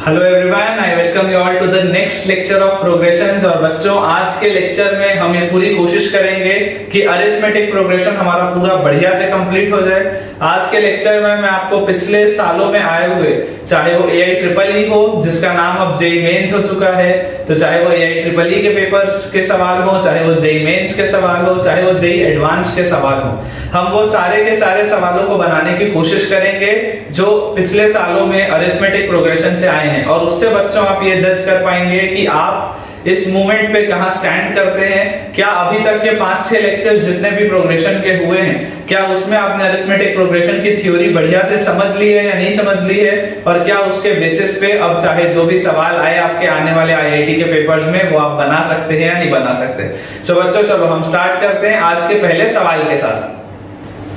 Hello everyone, I welcome you all to the next lecture of progressions. और बच्चों, आज के लेक्चर में हम ये पूरी कोशिश करेंगे कि अरिथमेटिक प्रोग्रेशन हमारा पूरा बढ़िया से कंप्लीट हो जाए। आज के लेक्चर में मैं आपको पिछले सालों में आए हुए, चाहे वो AIEEE हो जिसका नाम अब JEE मेंस हो चुका है, तो चाहे वो AIEEE के पेपर्स के सवाल हो, चाहे वो JEE मेंस के सवाल हो, चाहे वो JEE एडवांस के सवाल हो, हम वो सारे के सारे सवालों को बनाने की कोशिश करेंगे जो पिछले सालों में अरिथमेटिक प्रोग्रेशन से आए हैं। और उससे बच्चों आप ये जज कर पाएंगे कि आप इस मूवमेंट पे कहां स्टैंड करते हैं। क्या अभी तक के 5-6 लेक्चर्स जितने भी प्रोग्रेशन के हुए हैं, क्या उसमें आपने अरिथमेटिक प्रोग्रेशन की थ्योरी बढ़िया से समझ ली है या नहीं समझ ली है, और क्या उसके बेसिस पे अब चाहे जो भी सवाल आए आपके आने वाले IIT के पेपर्स में वो आप बना सकते हैं या नहीं बना सकते। तो बच्चों चलो हम स्टार्ट करते हैं आज के पहले सवाल के साथ।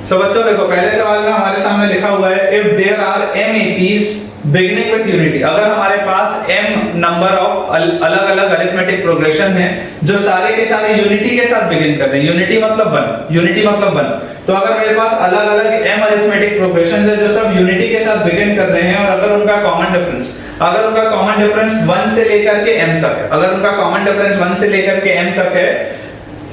सो बच्चों देखो, पहले सवाल में हमारे सामने लिखा हुआ है if there are m APs beginning with unity. अगर हमारे पास m नंबर ऑफ अलग अलग अरिथमेटिक प्रोग्रेशन है जो सारे के सारे यूनिटी के साथ बिगिन कर रहे हैं, यूनिटी मतलब 1, तो अगर मेरे पास अलग अलग m अरिथमेटिक प्रोग्रेशन है जो सब यूनिटी के साथ बिगिन कर रहे हैं, और अगर उनका कॉमन डिफरेंस 1 से लेकर के m तक है, अगर उनका कॉमन डिफरेंस 1 से लेकर के m तक है,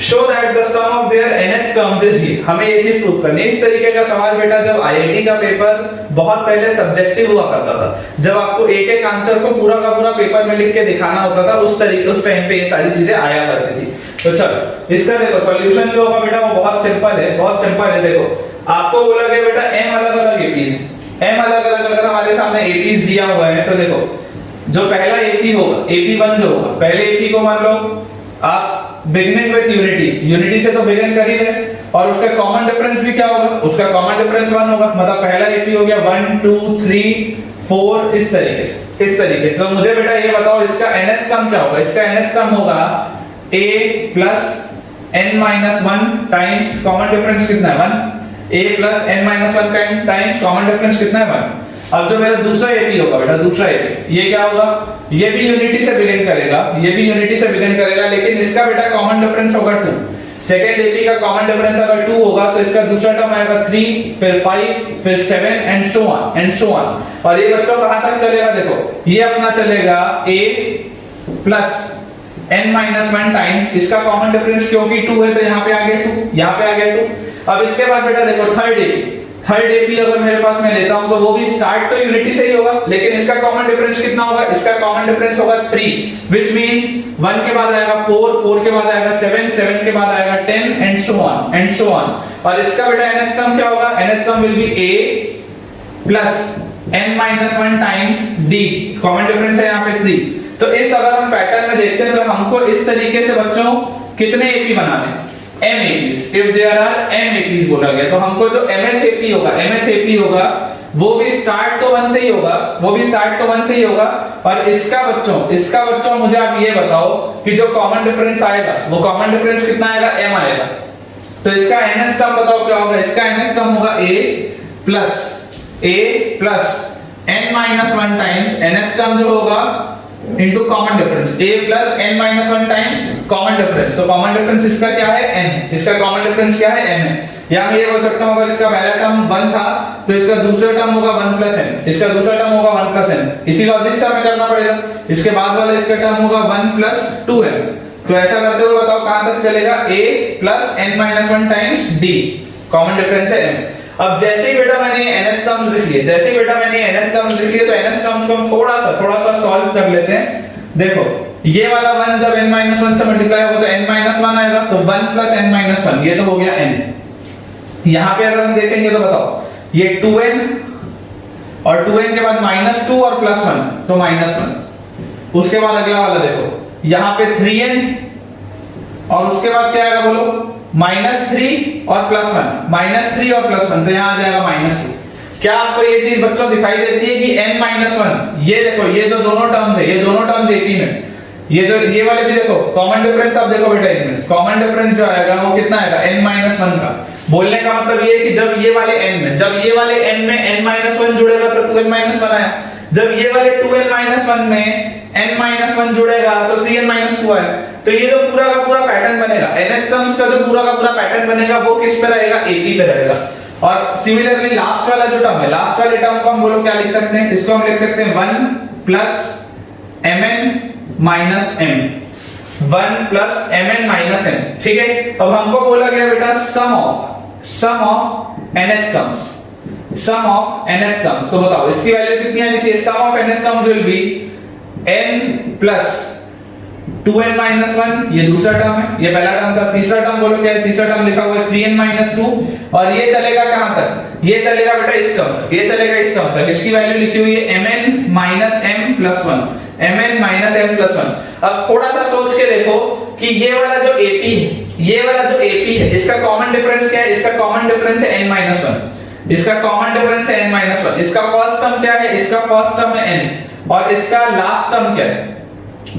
show that the sum of their nth terms is here। हमें ये चीज प्रूफ करनी है। इस तरीके का सवाल बेटा जब IIT का पेपर बहुत पहले सब्जेक्टिव हुआ करता था, जब आपको एक एक आंसर को पूरा का पूरा पेपर में लिख के दिखाना होता था, उस टाइम पे ये सारी चीजें आया करती थी। तो चलो इसका देखो सॉल्यूशन जो होगा बेटा वो बहुत सिंपल है। देखो आपको बोला गया बेटा m अलग अलग APs है, m अलग अलग अगर हमारे सामने APs दिया हुआ है तो देखो जो पहला AP होगा, AP1 जो होगा, पहले AP को मान लो आप बिगिनिंग विद यूनिटी से तो बिगिन कर ही रहे, और उसका कॉमन डिफरेंस भी क्या होगा, उसका कॉमन डिफरेंस 1 होगा, मतलब पहला एपी हो गया 1 2 3 4 इस तरीके से। तो मुझे बेटा ये बताओ इसका nth टर्म क्या होगा। इसका nth टर्म होगा a plus n minus 1 times common difference कितना है 1, a plus n minus 1 times common difference कितना है 1। अब जो मेरा दूसरा एपी होगा बेटा, दूसरा एपी ये क्या होगा, ये भी यूनिटी से बिगिन करेगा, लेकिन इसका बेटा कॉमन डिफरेंस होगा 2। सेकंड एपी का कॉमन डिफरेंस अगर 2 होगा तो इसका दूसरा टर्म आएगा 3, फिर 5, फिर 7 एंड सो ऑन। और ये बच्चों कहां तक चलेगा, देखो ये अपना चलेगा a plus n minus 1 times इसका कॉमन डिफरेंस, क्योंकि 2 है तो यहां पे आ गया 2, यहां पे आ गया 2। अब इसके बाद बेटा देखो थर्ड एपी अगर मेरे पास मैं लेता हूं तो वो भी स्टार्ट तो यूनिटी से ही होगा, लेकिन इसका कॉमन डिफरेंस कितना होगा, इसका कॉमन डिफरेंस होगा 3, व्हिच मींस 1 के बाद आएगा 4 के बाद आएगा 7 के बाद आएगा 10 एंड सो ऑन। और इसका बेटा nth टर्म क्या होगा, nth term will be a plus n minus 1 times d, common difference है यहां पे 3। तो इस अगर हम पैटर्न में देखते हैं तो हमको इस तरीके से बच्चों कितने एपी बनाने, m APs। If there are m APs बोला गया तो हमको जो mth AP होगा वो भी स्टार्ट तो 1 से ही होगा, और इसका बच्चों मुझे आप ये बताओ कि जो कॉमन डिफरेंस आएगा वो कॉमन डिफरेंस कितना आएगा, m आएगा। तो इसका nth टर्म बताओ क्या होगा, इसका nth टर्म होगा a plus n minus 1 times nth term जो होगा into common difference a plus n minus 1 times common difference. तो कॉमन डिफरेंस इसका क्या है n, इसका कॉमन डिफरेंस क्या है m है। या मैं ये बोल सकता हूं अगर इसका पहला टर्म 1 था तो इसका दूसरा टर्म होगा 1 प्लस n, इसका दूसरा टर्म होगा 1 प्लस n। इसी लॉजिक से हमें करना पड़ेगा। इसके बाद वाला इसका टर्म होगा 1 प्लस 2n। तो ऐसा करते हुए बताओ कहां तक चलेगा, a plus n minus 1 times d, common difference है m। अब जैसे ही बेटा मैंने nth टर्म्स लिख लिए, तो nth टर्म्स को हम थोड़ा सा सॉल्व कर लेते हैं। देखो ये वाला 1 जब n माइनस 1 से मल्टीप्लाई होगा तो n माइनस 1 आएगा, तो 1 प्लस n माइनस 1 ये तो हो गया n। यहां पे अगर हम देखेंगे तो बताओ ये 2n और 2n के बाद -2 और +1 तो -1। उसके बाद अगला वाला देखो यहां पे 3n और उसके बाद क्या आएगा बोलो, -3 और +1, तो यहां आ जाएगा -2। क्या आपको ये चीज बच्चों दिखाई देती है कि n-1, ये देखो ये जो दोनों टर्म्स है, ये दोनों टर्म्स AP में, ये वाले भी देखो कॉमन डिफरेंस आप देखो बेटा इनमें कॉमन डिफरेंस जो आएगा वो कितना आएगा n-1 का। बोलने का मतलब ये है कि जब ये वाले n में n-1 जुड़ेगा तो 2n-1 आया, जब ये वाले 2n-1 में n-1 जुड़ेगा तो 3n-2 आया। तो ये जो पूरा का पूरा पैटर्न बनेगा, nth टर्म्स का जो पूरा का पूरा पैटर्न बनेगा वो किस पे रहेगा, AP पे रहेगा। और सिमिलरली लास्ट वाला जो टर्म है, लास्ट वाले टर्म को हम बोलो क्या लिख सकते हैं, इसको हम लिख सकते हैं 1 plus mn minus m, 1 plus mn minus m, ठीक है। अब हमको बोला गया बेटा sum of nth terms, sum of nth terms, तो बताओ इसकी वैल्यू कितनी आनी चाहिए? Sum of nth terms will be n plus 2n minus 1, ये दूसरा टर्म है, ये पहला टर्म था। तीसरा टर्म बोलो क्या है? तीसरा टर्म लिखा हुआ है 3n माइनस 2, और ये चलेगा कहां तक? ये चलेगा बेटा इस टर्म तक, ये चलेगा इस टर्म तक। इसकी वैल्यू लिखी हुई है mn minus m plus 1, mn minus m plus 1। अब थोड़ा सा सोच के देखो कि ये वाला जो AP है, ये वाला जो AP है, इसका कॉमन डिफरेंस क्या है? इसका कॉमन डिफरेंस है n माइनस 1, इसका कॉमन डिफरेंस है n माइनस 1। इसका फर्स्ट टर्म क्या है? इसका फर्स्ट टर्म है n, और इसका लास्ट टर्म क्या है?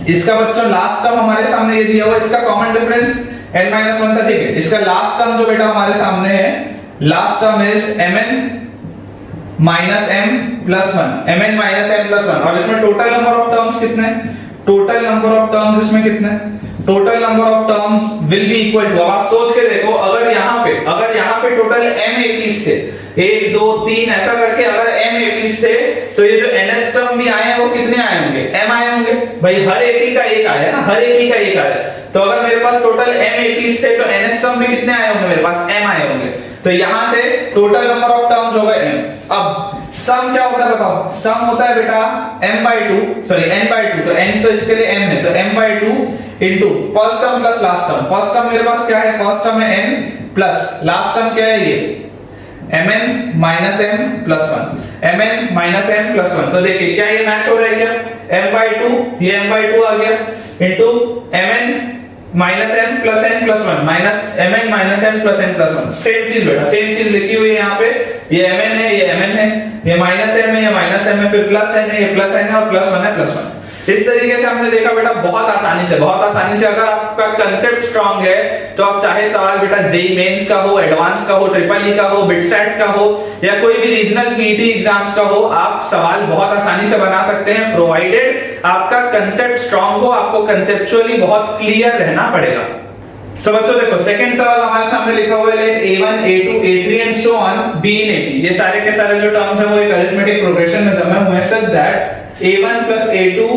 इसका बच्चों लास्ट टर्म हमारे सामने ये दिया हुआ, इसका कॉमन डिफरेंस n माइनस 1 था, ठीक है। इसका लास्ट टर्म जो बेटा हमारे सामने है, last term is mn minus m plus 1, mn minus m plus 1। और इसमें टोटल नंबर ऑफ टर्म्स कितने हैं? टोटल नंबर ऑफ टर्म्स इसमें कितने हैं? Total number of terms will be equal to, अब आप सोच के देखो, अगर यहाँ पे टोटल m APs थे, 1 2 3 ऐसा करके अगर m APs थे, तो ये जो nth टर्म भी आए हैं वो कितने आए होंगे? m आए होंगे भाई, हर AP का एक आया ना, हर AP का एक आया। तो अगर मेरे पास टोटल m APs थे तो nth टर्म भी कितने आए होंगे? मेरे पास m आए होंगे। तो यहां से टोटल नंबर ऑफ टर्म्स हो गए m। अब सम क्या होता है बताओ? सम होता है बेटा m/2, सॉरी n/2, तो n तो इसके लिए m है, तो m/2 into first term plus last term. First term मेरे पास क्या है? फर्स्ट टर्म है n प्लस लास्ट टर्म क्या है? ये mn minus m plus 1, mn minus m plus 1। तो देखिए क्या ये मैच हो रहा है क्या? m/2, ये m/2 आ गया into mn minus m plus n plus 1 minus mn minus m plus n plus 1। Same चीज बेटा, सेम चीज लिखी हुई है यहाँ पे, ये mn है, ये mn है, ये माइनस m है, ये माइनस m है, फिर प्लस n है, ये प्लस n है, और प्लस 1 है, प्लस 1। इस तरीके से हमने देखा बेटा बहुत आसानी से अगर आपका कंसेप्ट स्ट्रांग है तो आप चाहे सवाल बेटा जेईई मेंस का हो, एडवांस का हो, ट्रिपल ई का हो, बिटसेट का हो, या कोई भी रीजनल पीटी एग्जाम्स का हो, आप सवाल बहुत आसानी से बना सकते हैं, प्रोवाइडेड आपका कंसेप्ट स्ट्रांग हो, आपको कंसेप्चुअली बहुत क्लियर रहना पड़ेगा। सो बच्चों देखो सेकंड सवाल हमारे सामने लिखा हुआ है, let a1 a2 a3 and so on be in AP। ये सारे के सारे जो टर्म्स हैं वो एक अरिथमेटिक प्रोग्रेशन में जमे हुए हैं, such that a1 plus a2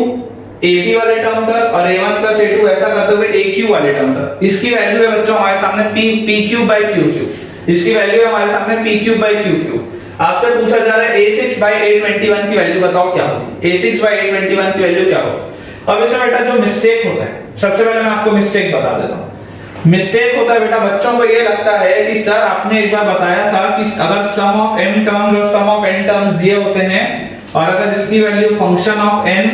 AP वाले टर्म तक और a1 plus a2 ऐसा करते हुए aq वाले टर्म तक। इसकी वैल्यू है बच्चों हमारे सामने pq by qq, इसकी वैल्यू है हमारे सामने pq by qq। आपसे पूछा जा रहा है a6 by a21 की वैल्यू बताओ क्या होगी? a6 by a21 की वैल्यू क्या होगी? अब इसमें बेटा जो मिस्टेक होता है, सबसे पहले मैं आपको मिस्टेक बता देता हूं। मिस्टेक होता है बेटा, बच्चों को ये लगता है कि सर आपने एक बार बताया था कि अगर सम ऑफ m टर्म्स और सम ऑफ n टर्म्स दिए होते हैं, और अगर इसकी value function of n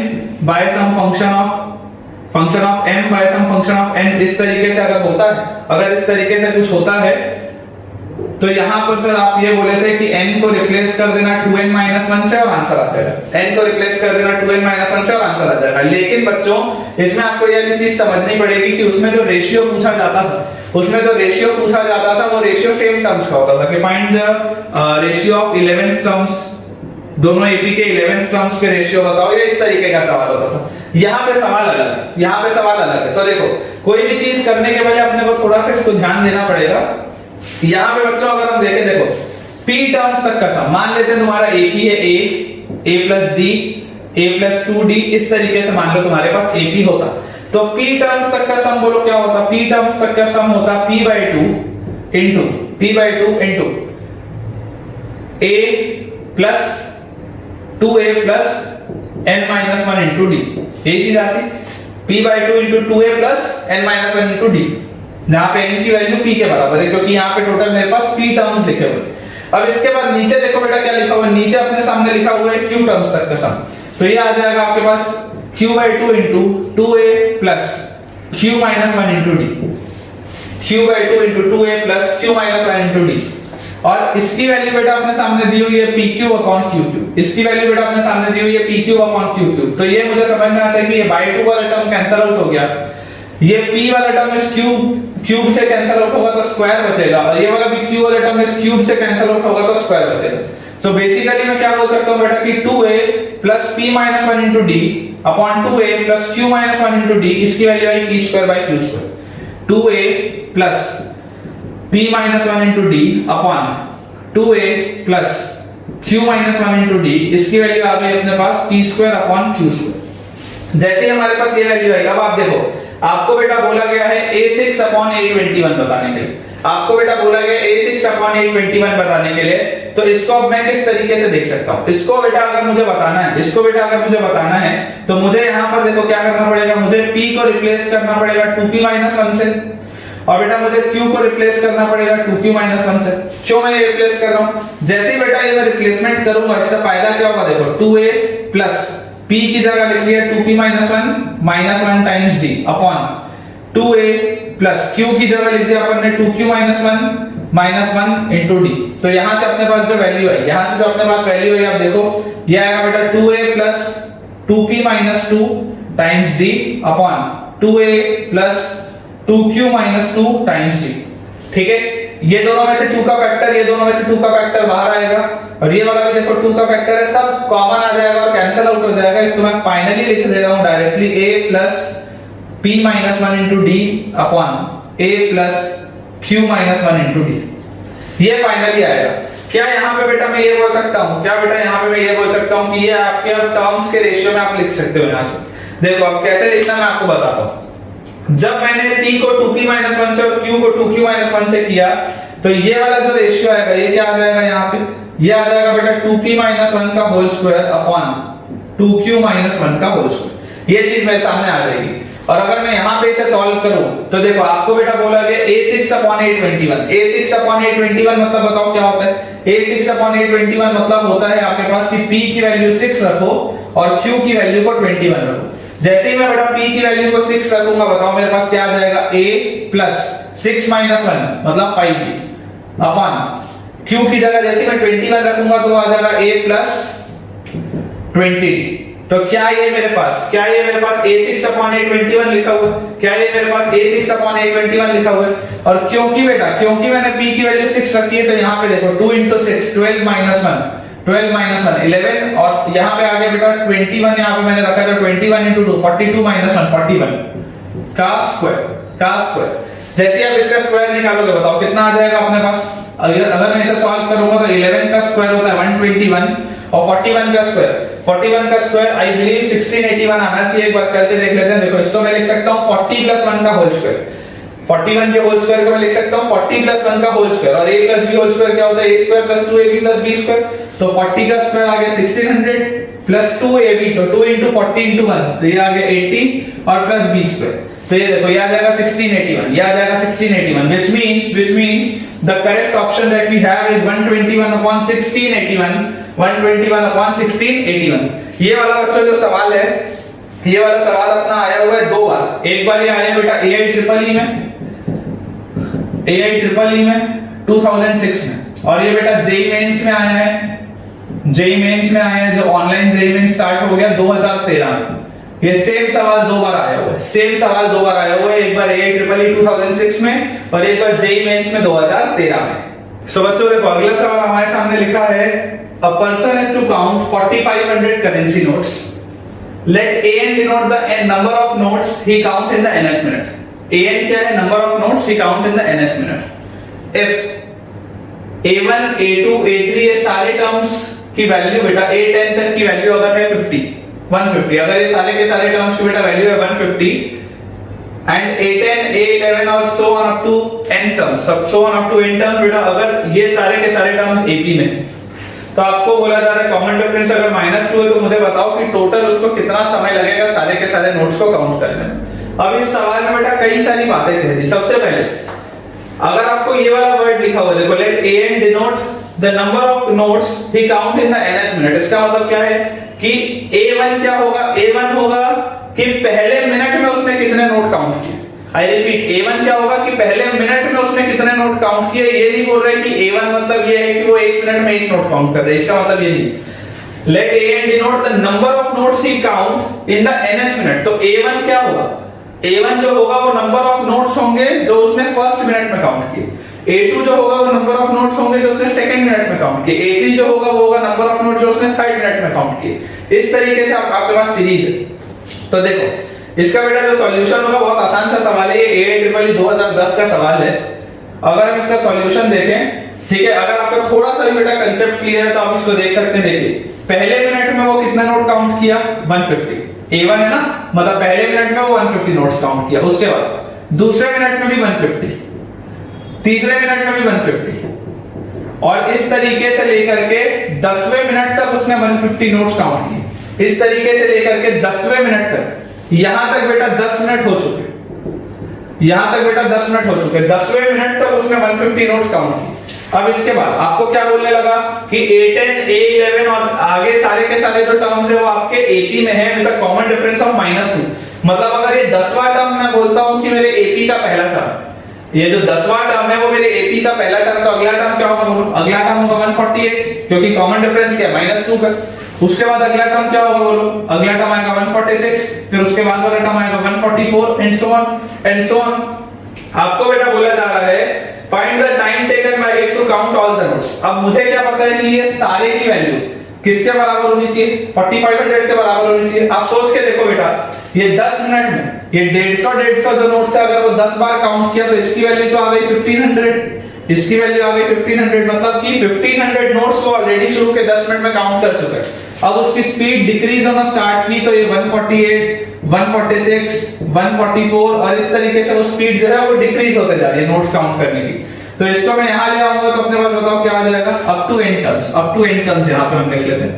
by sum function of m by sum function of n इस तरीके से अगर होता है, अगर इस तरीके से कुछ होता है, तो यहां पर सर आप ये बोले थे कि n को रिप्लेस कर देना 2n-1 से और आंसर आ जाएगा। n को रिप्लेस कर देना 2n-1 से और आंसर आ जाएगा। लेकिन बच्चों इसमें आपको ये वाली चीज समझनी पड़ेगी कि उसमें जो रेशियो पूछा जाता था, वो रेशियो सेम टर्म्स का होता था कि find the ratio of 11th terms, दोनों एपी के 11th टर्म्स के रेशियो बताओ, ये इस तरीके का सवाल होता था। यहाँ पे सवाल अलग है। तो देखो कोई भी चीज करने के पहले अपने को थोड़ा सा इसको ध्यान देना पड़ेगा। यहाँ पे बच्चों अगर हम देखें, देखो p टर्म्स तक का सम, मान लेते हैं तुम्हारा ap है a plus d, a plus 2d, इस तरीके से मान लो तुम्हारे पास ap होता, तो p टर्म्स तक का सम बोलो क्या होता? p टर्म्स तक का सम होता p/2 into a plus 2a plus n-1 into d, यही चीज आती p/2 into 2a plus n-1 into d, जहां पे n की वैल्यू p के बराबर है, क्योंकि यहाँ पे टोटल मेरे पास p टर्म्स लिखे हुए हैं। अब इसके बाद नीचे देखो बेटा क्या लिखा हुआ है, नीचे अपने सामने लिखा हुआ है q टर्म्स तक का सम, तो ये आ जाएगा आपके पास q/2 into 2a plus q-1 into d, q/2 into 2a plus q-1 into d। और इसकी वैल्यू बेटा अपने सामने दी हुई है pq अपॉन qq, इसकी वैल्यू बेटा अपने सामने दी हुई है pq अपॉन qq। तो ये मुझे समझ में आता है कि ये बाय 2 वाला टर्म कैंसिल आउट हो गया, ये p वाला टर्म इस क्यूब से कैंसिल आउट होगा तो स्क्वायर बचेगा, और ये वाला भी q वाला टर्म इस क्यूब से कैंसिल आउट होगा तो स्क्वायर बचेगा। तो बेसिकली मैं क्या बोल सकता हूं बेटा कि 2a plus p-1 into d upon 2a plus q-1 into d, इसकी value I p² by q²। 2a plus p-1 into d upon 2a plus q minus 1 into D, इसकी वैल्यू आ गई अपने पास p square upon q square. जैसे ही हमारे पास ये value आएगा, अब आप देखो, आपको बेटा बोला गया है a6 अपॉन 821 बताने के लिए, आपको बेटा बोला गया a6 अपॉन 821 बताने के लिए, तो इसको अब मैं किस तरीके से देख सकता हूं? इसको बेटा अगर मुझे बताना है, इसको बेटा अगर मुझे बताना है, तो मुझे यहां पर देखो क्या करना पड़ेगा, मुझे p को रिप्लेस करना पड़ेगा 2p माइनस 1 से, और बेटा मुझे q को रिप्लेस करना पड़ेगा 2q माइनस 1 से। क्यों मैं ये रिप्लेस कर रहा हूं? जैसे ही बेटा ये मैं रिप्लेसमेंट करूंगा, इससे फायदा क्या होगा? देखो 2a प्लस p की जगह लिख लिया 2p minus 1 times d upon 2a plus q की जगह लिख दिया अपन ने 2q माइनस 1 इनटू d। तो यहां से अपने पास जो वैल्यू है, यहां से जो अपने पास वैल्यू है, आप देखो ये आएगा बेटा 2a plus 2p minus 2 times d upon 2a plus 2q minus 2 times d। ठीक है, ये दोनों में से 2 का फैक्टर, ये दोनों में से 2 का फैक्टर बाहर आएगा, और ये वाला भी देखो 2 का फैक्टर है, सब कॉमन आ जाएगा और कैंसिल आउट हो जाएगा। इसको मैं फाइनली लिख दे रहा हूं directly a plus p minus 1 into d upon a plus q minus 1 into d। ये फाइनली आएगा। क्या यहाँ पे बेटा मैं ये बोल सकता हूँ, क्या बेटा यहाँ पे मैं ये बोल सकता हूँ कि ये आपके अब टर्म्स के रेशियो में आप लिख सकते हो यहाँ से। देखो अब कैसे लिखना मैं आपको बताता हूँ। जब मैंने p को 2p माइनस 1 से और q को 2q माइनस 1 से किया, तो ये वाला जो रेशियो आएगा, ये क्या आ जाएगा यहाँ पे? ये आ जाएगा बेटा 2p माइनस 1 का whole square upon 2q minus 1 का होल स्क्वायर। ये चीज मेरे सामने आ जाएगी। और अगर मैं यहाँ पे इसे सॉल्व करूं, तो देखो आपको बेटा बोला गया a6 अपॉन 821, a6 अपॉन 821 मतलब बताओ क्या होता है? a6 अपॉन 821 मतलब होता है आपके पास कि p की वैल्यू 6 रखो और q की वैल्यू को 21 रखो। जैसे ही मैं बेटा p की वैल्यू को 6 रखूंगा, बताओ मेरे पास क्या आ जाएगा? a प्लस 6 माइनस 1 मतलब 5b अपॉन q की जगह जैसे मैं 21 रखूंगा तो आ जाएगा a प्लस 20। तो क्या ये मेरे पास a6 अपॉन 821 लिखा हुआ है? क्या ये मेरे पास a6 अपॉन 821 लिखा हुआ है? और क्योंकि मैंने p की वैल्यू 6 रखी है, तो यहाँ पे देखो 2 into 6 12 माइनस 1 11, और यहाँ पे आगे बेटा 21 यहाँ पे मैंने रखा है, तो 21 into 2 42 माइनस 1 41 का स्क्वायर। जैसे ही आप इसका स्क्वायर निकालोगे, बताओ कितना आ जाएगा अपने पास? अगर मैं इसे सॉल्व करूंगा तो 11 का स्क्वायर होता है 121 और 41 का स्क्वायर आई बिलीव 1681 आना चाहिए। एक बार करके देख लेते हैं। देखो इसको मैं लिख सकता हूं 40 प्लस 1 का होल स्क्वायर, 41 के होल स्क्वायर को मैं लिख सकता हूं 40 प्लस 1 का होल स्क्वायर, और a plus b whole square क्या होता है? a square plus 2ab plus b square. तो 40 का स्क्वायर आ गया 1600 प्लस 2ab, तो 2 into 40 into 1, तो ये आ गया 80 और प्लस b स्क्वायर। तो ये देखो ये आ जाएगा 1681, ये आ जाएगा 1681, which means the correct option that we have is 121 upon 1681, 121 upon 1681। ये वाला बच्चों जो सवाल है, ये वाला सवाल अपना आया हुआ है 2 बार। एक बार ये आया बेटा AI ट्रिपल ई में 2006 में, और ये बेटा जेई मेंस में आया है, जो ऑनलाइन जेई मेंस स्टार्ट हो गया 2013 में। ये सेम सवाल 2 बार आया हुआ है, एक बार AI ट्रिपल ई 2006 में और एक बार जेई मेंस में 2013 में। सो बच्चों देखो अगला सवाल हमारे सामने लिखा है, a person is to count 4500 currency notes. Let an denote the number of notes he count in the nth minute. an क्या है? number of notes he count in the nth minute. if a1 a2 a3 ये सारे terms की value बेटा a10 तक की value अगर है 150, अगर ये सारे के सारे टर्म्स की बेटा वैल्यू है 150, and a10 a11 और so on up to n terms, बेटा अगर ये सारे के सारे टर्म्स AP में है, तो आपको बोला जा रहा है कॉमन डिफरेंस अगर -2 है, तो मुझे बताओ कि टोटल उसको कितना समय लगेगा सारे के सारे नोट्स को काउंट करने में। अब इस सवाल में बेटा कई सारी बातें कह दी। सबसे पहले अगर आपको ये वाला वर्ड लिखा हुआ है, देखो late an denote the number of notes he count in the nth minute, इसका मतलब क्या है कि a1 क्या होगा? a1 होगा कि पहले मिनट में उसने कितने नोट काउंट किए। आई रिपीट, a1 क्या होगा कि पहले मिनट में उसने कितने नोट काउंट किए। ये नहीं बोल रहे कि a1 मतलब ये है कि वो 1 मिनट में 1 नोट काउंट कर रहे हैं, इसका मतलब ये नहीं। Let an denote the number of notes he count in the nth minute, तो a1 क्या होगा? a1 जो होगा वो नंबर ऑफ नोट्स होंगे जो उसने फर्स्ट मिनट में काउंट किए। a2 जो होगा वो नंबर ऑफ नोट्स होंगे जो उसने सेकंड मिनट में काउंट किए। a3 जो होगा वो होगा नंबर ऑफ नोट्स जो उसने थर्ड मिनट में काउंट किए। इस तरीके से आपके पास सीरीज है। तो देखो इसका बेटा जो सॉल्यूशन होगा बहुत आसान सा सवाल है, ये AI ट्रिपल ई 2010 का सवाल है। अगर हम इसका सॉल्यूशन देखें, ठीक है, अगर आपका थोड़ा सा भी बेटा कंसेप्ट क्लियर है तो आप इसको देख सकते हैं। देखिए पहले मिनट में वो कितना नोट काउंट किया, 150, A1 है ना, मतलब पहले मिनट में वो 150 नोट्स काउंट किया। उसके बाद दूसरे मिनट में भी 150, तीसरे मिनट में भी 150, और इस तरीके से लेकर के 10वें मिनट तक उसने 150 नोट्स काउंट किए। इस तरीके से लेकर के 10वें मिनट तक, यहां तक बेटा 10 मिनट हो चुके, यहां तक बेटा 10 मिनट हो चुके, 10वें मिनट तक उसने 150 नोट्स काउंट किए। अब इसके बाद आपको क्या बोलने लगा कि A10, A11 और आगे सारे के सारे जो टर्म्स है वो आपके AP में है with a common difference of -2। मतलब अगर ये 10वां टर्म मैं बोलता हूं कि मेरे AP का पहला टर्म, ये जो 10वां टर्म है वो मेरे AP का पहला टर्म, तो अगला टर्म क्या होगा बोलो? अगला टर्म होगा 148, क्योंकि कॉमन डिफरेंस क्या है? -2 का। उसके बाद अगला टर्म क्या होगा बोलो? अगला टर्म आएगा 146, फिर उसके बाद वाला टर्म आएगा 144 and so on and so on. आपको बेटा बोला जा रहा है find the time taken by it to count all the notes. अब मुझे क्या पता है कि ये सारे की वैल्यू किसके बराबर होनी चाहिए? 4500 के बराबर होनी चाहिए। आप सोच के देखो बेटा, ये 10 मिनट में ये 150 जो नोट्स है, अगर वो 10 बार काउंट किया तो इसकी वैल्यू तो आ गई 1500, इसकी वैल्यू आ गई 1500, मतलब कि 1500 नोट्स वो ऑलरेडी शुरू के 10 मिनट में काउंट कर चुका है। अब उसकी स्पीड डिक्रीज होना स्टार्ट की तो ये 148, 146, 144 और इस तरीके से वो स्पीड जो है वो डिक्रीज होते जा रही है नोट्स काउंट करने की। तो इसको मैं यहां ले आऊंगा तो अपने पास बताओ क्या आ जाएगा? अप टू n टर्म्स यहां पे हम लिख लेते हैं।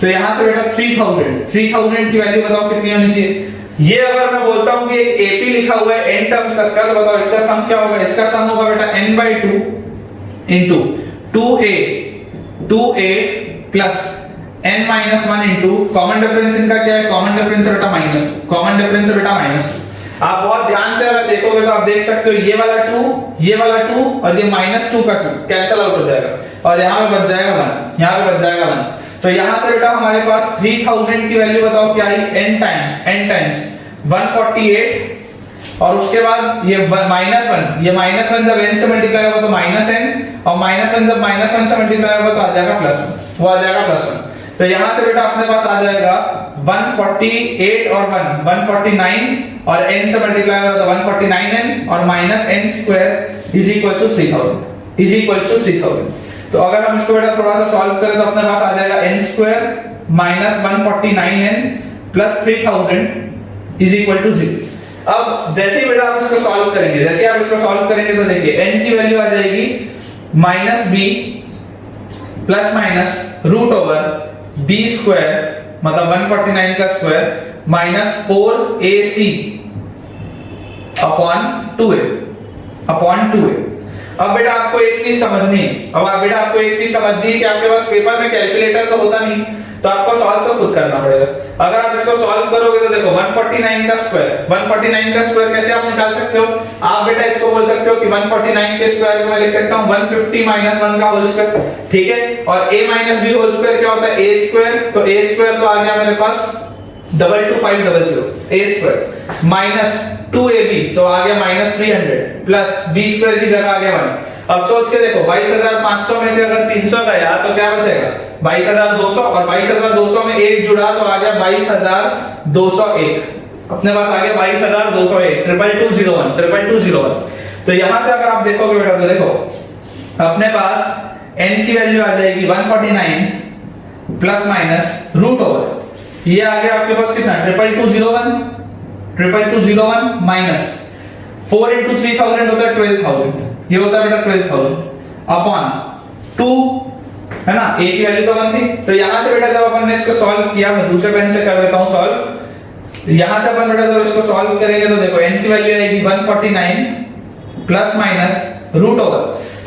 तो यहां से बेटा 3000 की वैल्यू बताओ कितनी होनी चाहिए? ये अगर मैं बोलता हूं कि एक AP लिखा हुआ है n टर्म्स तक का, तो बताओ इसका सम क्या होगा? इसका सम होगा बेटा n/2 into 2a plus n-1 into common difference इनका क्या है? कॉमन डिफरेंस है बेटा -2, कॉमन डिफरेंस है बेटा -2। आप बहुत ध्यान से अगर देखोगे तो आप देख सकते हो ये वाला 2 और ये -2 का कैंसिल आउट हो जाएगा और यहां पे बच जाएगा 1, यहां पे बच जाएगा 1। तो यहां से बेटा हमारे पास 3000 की वैल्यू बताओ क्या आई? n टाइम्स 148 और उसके बाद ये -1, ये -1 जब n से मल्टीप्लाई होगा तो -n और -1 जब -1 से मल्टीप्लाई होगा तो आ जाएगा +1, वो आ जाएगा +1। तो यहां से बेटा अपने पास आ जाएगा 148 और 149 और n से मल्टीप्लाई होगा तो 149n और -n² इज इक्वल टू 3000 तो अगर हम इसको बेटा थोड़ा सा सॉल्व करें तो अपने पास आ जाएगा n² - 149n + 3000 is equal to 0। अब जैसे ही बेटा आप इसको सॉल्व करेंगे, जैसे आप इसको सॉल्व करेंगे तो देखिए n की वैल्यू आ जाएगी -b ± √b² मतलब 149 का स्क्वायर -4ac अपॉन 2a। अब बेटा आपको एक चीज समझनी है, अब बेटा आपको एक चीज समझनी है कि आपके पास पेपर में कैलकुलेटर तो होता नहीं, तो आपको सॉल्व तो खुद करना पड़ेगा। अगर आप इसको सॉल्व करोगे तो देखो 149 का स्क्वायर कैसे आप निकाल सकते हो? आप बेटा इसको बोल सकते हो कि 149 के स्क्वायर को मैं लिख सकता हूं 150 - 1 का होल स्क्वायर, ठीक है। और a - b होल स्क्वायर क्या होता है? a स्क्वायर, तो a स्क्वायर तो आ गया मेरे पास 22500 a स्क्वायर माइनस 2ab तो आ गया -300 प्लस b स्क्वायर की जगह आ गया 1। अब सोच के देखो 22500 में से अगर 300 गया तो क्या बचेगा? 22200 और 22200 में 1 जुड़ा तो आ गया 22201। अपने पास आ गया 22201 2201। तो यहां से अगर आप देखोगे बेटा तो देखो अपने पास n की वैल्यू आ जाएगी 149 प्लस माइनस रूट ओवर ये आ गया आपके पास कितना 2201 माइनस 4 into 3000 होता है 12000, ये होता है बेटा 12000 अपॉन 2 है ना, a की वैल्यू तो 1 थी। तो यहां से बेटा जब अपन ने इसको सॉल्व किया, मैं दूसरे पेन से कर देता हूं सॉल्व। यहां से अपन बेटा जब इसको सॉल्व करेंगे तो देखो n की वैल्यू आएगी 149 प्लस माइनस रूट ओवर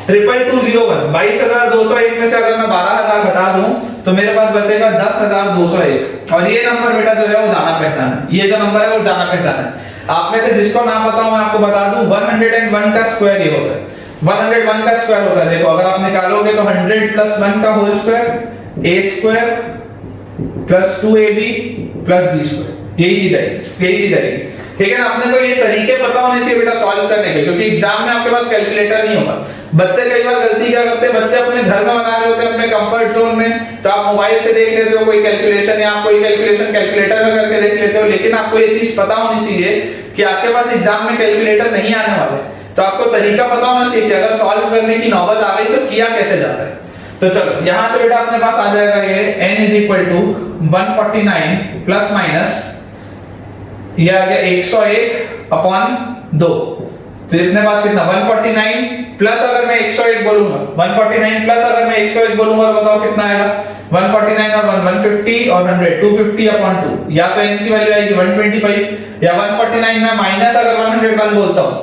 2201 22201 में से अगर मैं 12000 घटा दूं तो मेरे पास बचेगा 10201 और ये नंबर बेटा जो है वो जाना पहचाना है, ये जो नंबर है वो जाना पहचाना है। आप में से जिसको ना पता हो मैं आपको बता दूं 101 का स्क्वायर ये होता है, 101 का स्क्वायर होता है। देखो अगर आप निकालोगे तो 100 प्लस 1 का whole square a square plus 2ab plus b square, यही चीज आएगी, ठीक है ना। अपने को ये तरीके पता होने चाहिए बेटा सॉल्व करने के, क्योंकि एग्जाम में आपके पास कैलकुलेटर नहीं होगा। बच्चे कई बार गलती क्या करते हैं, बच्चे अपने घर में बना रहे होते हैं अपने कंफर्ट जोन में, तो आप मोबाइल से देख लेते हो कोई कैलकुलेशन या आप कोई कैलकुलेशन कैलकुलेटर में करके देख लेते हो, लेकिन आपको ये चीज पता होनी चाहिए कि आपके पास एग्जाम में कैलकुलेटर नहीं आने वाला है। तो आपको तरीका पता होना चाहिए कि अगर सॉल्व करने की नौबत आ गई तो किया कैसे जाता है। तो चलो यहां से बेटा अपने पास आ जाएगा ये n is equal to 149 plus minus ये आ गया 101 अपॉन 2। तो अपने पास कितना 149 प्लस अगर मैं 101 बोलूंगा 149 प्लस अगर मैं 101 बोलूंगा तो बताओ कितना आएगा 149 और 150 और 100 250 अपॉन 2 या तो n की वैल्यू आएगी 125 या 149 में माइनस अगर 101 बोलता हूं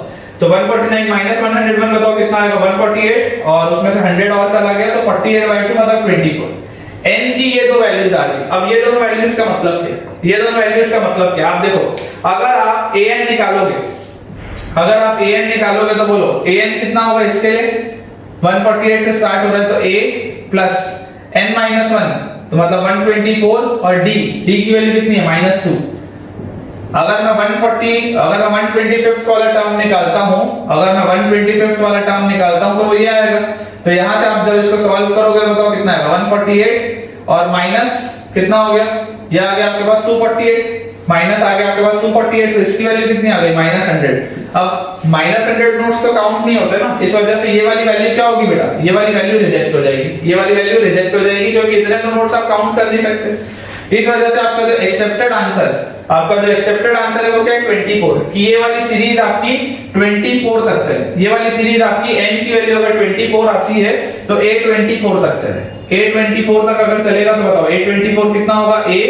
तो 149 माइनस 101 बताओ कितना आएगा 148 और उसमें से 100 और चला गया तो 48/2 मतलब 24। n की ये दो वैल्यूज आ गई। अब ये दोनों वैल्यूज का मतलब क्या, ये दोनों वैल्यूज का मतलब क्या, आप देखो अगर आप an निकालोगे, अगर आप an निकालोगे तो बोलो an कितना होगा इसके लिए 148 से स्टार्ट हो रहा है तो a प्लस n माइनस 1 तो मतलब 124 और d की वैल्यू कितनी है -2। अगर मैं 125th वाला टर्म निकालता हूं, अगर मैं 125th वाला टर्म निकालता हूं तो ये आएगा। तो यहां से आप जब इसको सॉल्व करोगे बताओ कितना आएगा 148 और माइनस कितना हो गया, ये आ गया आपके पास 248 माइनस आ गया आपके पास 248 तो इसकी वैल्यू कितनी आ गई -100। अब -100 नोट्स तो काउंट नहीं होते ना, इस वजह से ये वाली वैल्यू क्या होगी बेटा, ये वाली वैल्यू रिजेक्ट हो जाएगी, ये वाली वैल्यू रिजेक्ट हो जाएगी क्योंकि इतने तो नोट्स आप काउंट कर नहीं सकते। इस वजह से आपका जो एक्सेप्टेड आंसर है वो क्या है 24 कि ये वाली सीरीज आपकी 24 तक चले। ये वाली सीरीज आपकी n की वैल्यू अगर 24 आती है तो a 24 तक चले। a 24 तक अगर चलेगा तो बताओ a 24 कितना होगा a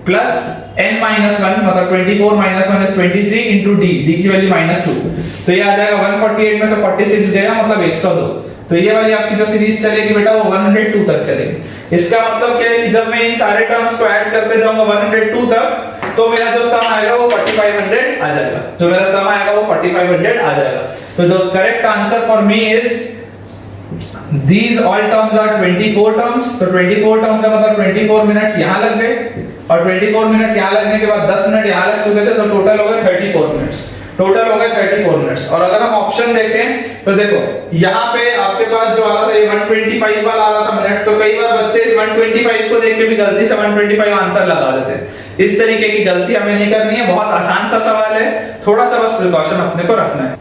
प्लस n माइनस 1 मतलब 24 माइनस 1 इज 23 इनटू d की वैल्यू -2 तो ये आ जाएगा 148 में से 46 गया मतलब 102। तो ये वाली आपकी जो सीरीज चलेगी बेटा वो 102 तक चलेगी। इसका मतलब क्या है कि जब मैं इन सारे टर्म्स को ऐड करते जाऊंगा 102 तक तो मेरा जो सम आएगा वो 4500 आ जाएगा, जो मेरा सम आएगा वो 4500 आ जाएगा। तो the correct answer for me is these all terms are 24 terms। तो 24 टर्म्स का मतलब 24 मिनट्स यहां लग गए और 24 मिनट्स यहां लगने के बाद 10 मिनट यहां लग चुके थे तो टोटल हो गए 34 मिनट्स, टोटल हो गए 34 मिनट्स। और अगर हम ऑप्शन देखें तो देखो यहाँ पे आपके पास जो आ रहा था ये 125 वाला आ रहा था मिनट्स, तो कई बार बच्चे इस 125 को देख के भी गलती से 125 आंसर लगा देते हैं। इस तरीके की गलती हमें नहीं करनी है, बहुत आसान सा सवाल है, थोड़ा सा बस प्रिकॉशन अपने को रखना है।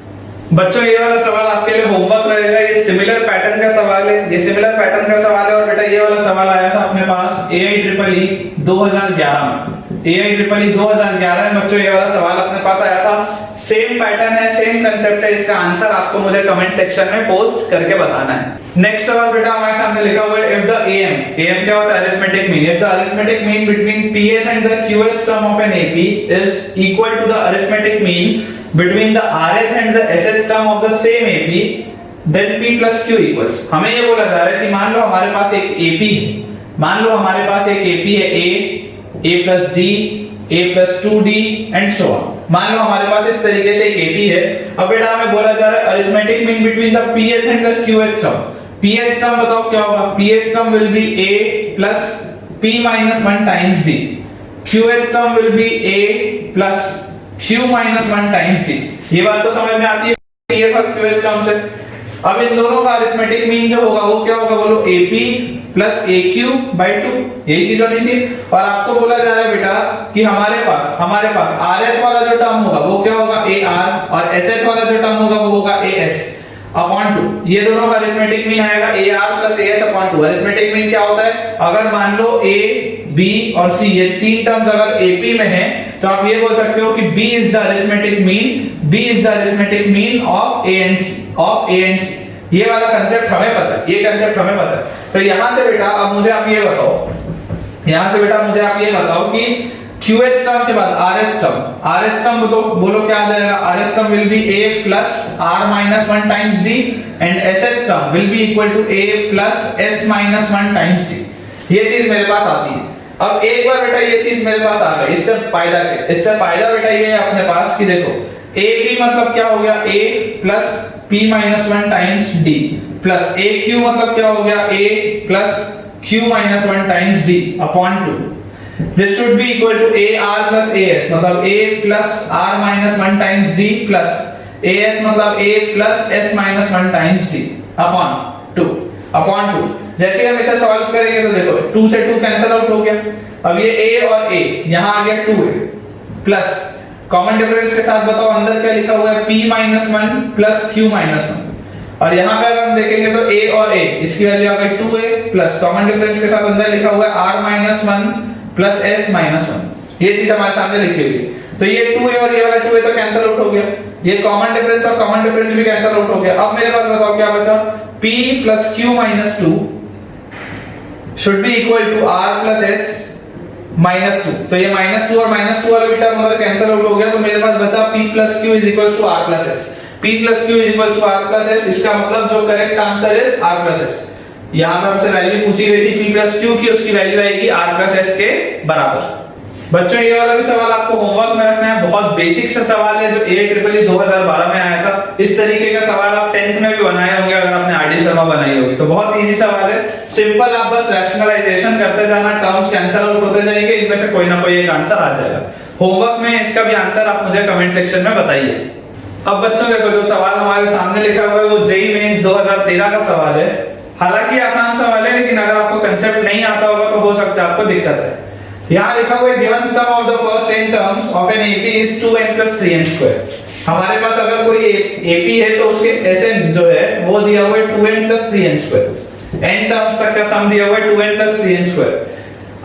बच्चों ये वाला सवाल आपके लिए होमवर्क रहेगा, ये सिमिलर पैटर्न का सवाल है, ये सिमिलर पैटर्न का सवाल है। और बेटा ये वाला सवाल आया था अपने पास AIEEE 2011 में, AIEEE 2011 में बच्चों ये वाला सवाल अपने पास आया था। सेम पैटर्न है, सेम कांसेप्ट है, इसका आंसर आपको मुझे कमेंट सेक्शन में पोस्ट करके बताना है। नेक्स्ट सवाल बेटा हमारे सामने लिखा हुआ है इफ द AM क्या होता है arithmetic mean, if the arithmetic mean between PH and the QH term of an AP is equal to the arithmetic mean between the rth and the sh term of the same AP then p plus q equals। हमें ये बोला जा रहा है कि मान लो हमारे पास एक AP है, मान लो हमारे पास एक AP है a plus d a plus 2d and so on। मान लो हमारे पास इस तरीके से एक AP है। अब बेटा हमें बोला जा रहा है arithmetic mean between the ph and the qh term. ph term बताओ क्या होगा, ph term will be a plus p minus 1 times d, qh term will be a plus q minus 1 times d। ये बात तो समझ में आती है pf और qh टर्म से। अब इन दोनों का अरिथमेटिक मीन जो होगा वो क्या होगा बोलो ap plus aq by 2, यही चीज होनी चाहिए। और आपको बोला जा रहा है बेटा कि हमारे पास rh वाला जो टर्म होगा वो क्या होगा ar और sh वाला जो टर्म होगा वो होगा as अपॉन 2। ये दोनों का अरिथमेटिक मीन आएगा ar plus as upon 2। Arithmetic mean क्या होता है, अगर मान लो a b और c ये तीन टर्म्स अगर ap में हैं तो आप ये बोल सकते हो कि b is the arithmetic mean of a and c। ये वाला कांसेप्ट हमें पता है, ये कांसेप्ट हमें पता है। तो यहां से बेटा अब मुझे आप ये बताओ कि QH टर्म के बाद RH टर्म तो बोलो क्या आ जाएगा, RH term will be a plus r minus 1 times d and SH term will be equal to a plus s minus 1 times d। ये चीज मेरे पास आती है। अब एक बार बेटा ये चीज मेरे पास आ गई, इससे फायदा बेटा ये है अपने पास कि देखो AB मतलब क्या हो गया a plus p minus 1 times d plus AQ मतलब क्या हो गया a plus q minus 1 times d upon 2। This should be equal to AR plus AS मतलब a plus r minus 1 times d plus AS मतलब a plus s minus 1 times d upon 2। जैसे हम इसे solve करेंगे तो देखो 2 से 2 cancel out हो गया। अब ये a और a यहां आ गया 2a प्लस कॉमन डिफरेंस के साथ बताओ अंदर क्या लिखा हुआ है, p minus 1 plus q minus 1। और यहाँ पे अगर हम देखेंगे तो a और a, इसकी वैल्यू आ गई 2a प्लस कॉमन डिफरेंस के साथ अंदर लिखा हुआ है r minus 1 plus s minus 1। ये चीज हमारे सामने लिखी हुई है। तो ये 2a और ये वाला 2a तो कैंसिल आउट हो गया, ये कॉमन डिफरेंस और कॉमन डिफरेंस भी कैंसिल आउट हो गया। अब मेरे पास बताओ क्या बचा, p plus q minus 2 should be equal to r plus s minus 2। तो ये माइनस 2 और माइनस 2 वाला भी टर्म अगर कैंसिल आउट हो गया तो मेरे पास बचा p plus q is equal to r plus s। p plus q is equal to r plus s, इसका मतलब जो correct answer is r plus s। यहां पे हमसे वैल्यू पूछी गई थी p प्लस q की, उसकी वैल्यू आएगी r प्लस s के बराबर। बच्चों ये वाला भी सवाल आपको होमवर्क में रखना है, बहुत बेसिक सा सवाल है जो AIEEE 2012 में आया था। इस तरीके का सवाल आप 10th में भी बनाए होंगे अगर आपने आरडी शर्मा बनाई होगी। तो बहुत इजी सवाल है, सिंपल, आप बस रैशनलाइजेशन करते जाना, टर्म्स कैंसिल आउट होते जाएंगे, इनमें से कोई ना कोई एक आंसर आ जाएगा। होमवर्क में इसका भी आंसर आप मुझे कमेंट सेक्शन में बताइए। अब बच्चों देखो जो सवाल हमारे सामने लिखा हुआ है वो जेईई मेंस 2013 का सवाल है। हालांकि आसान सवाल है, लेकिन अगर आपको कंसेप्ट नहीं आता होगा तो हो सकता है आपको दिक्कत है। यहाँ लिखा हुआ है given sum of the first n terms of an AP is 2n + 3n square. हमारे पास अगर कोई एपी है तो उसके Sn जो है वो दिया हुआ है 2n + 3n square. n terms तक का सम दिया हुआ है 2n + 3n square.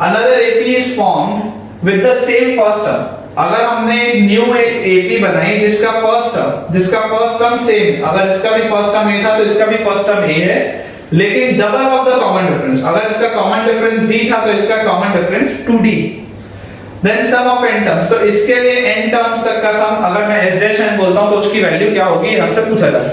Another AP is formed with the same first term. अगर हमने न्यू एक एपी बनाई जिसका फर्स्ट टर्म सेम, अगर इसका भी फर्स्ट टर्म a था तो इसका भी फर्स्ट टर्म a है, लेकिन double of the common difference. अगर इसका कॉमन डिफरेंस d था तो इसका common difference 2d। Then sum of n terms, तो इसके लिए n टर्म्स तक का सम अगर मैं s डैश n बोलता हूं तो उसकी वैल्यू क्या होगी, हमसे पूछा जाता है।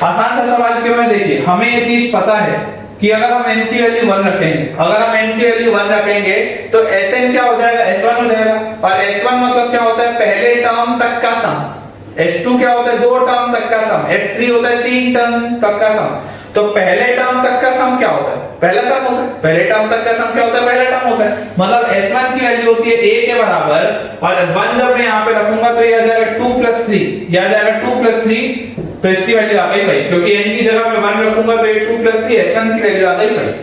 आसान सा सवाल क्यों है, देखिए हमें ये चीज पता है कि अगर हम n की वैल्यू 1 रखेंगे, अगर हम n की वैल्यू 1 रखेंगे तो Sn क्या हो जाएगा, S1 हो जाएगा। और S1 मतलब क्या होता है, पहले टर्म तक का सम। S2 क्या होता है, दो टर्म तक का सम। S3 होता है तीन टर्म तक का सम। तो पहले टर्म तक का सम क्या होता है, पहला टर्म होता है। पहले टर्म तक का सम क्या होता है, पहला टर्म होता है। मतलब S1 की वैल्यू होती है a के बराबर, और 1 जब मैं यहां पे रखूंगा तो ये आ जाएगा 2 + 3, ये आ जाएगा 2 + 3, तो इसकी वैल्यू आ गई 5, क्योंकि n की जगह पे 1 रखूंगा तो ये 2 + 3, S1 की वैल्यू आ गई 5।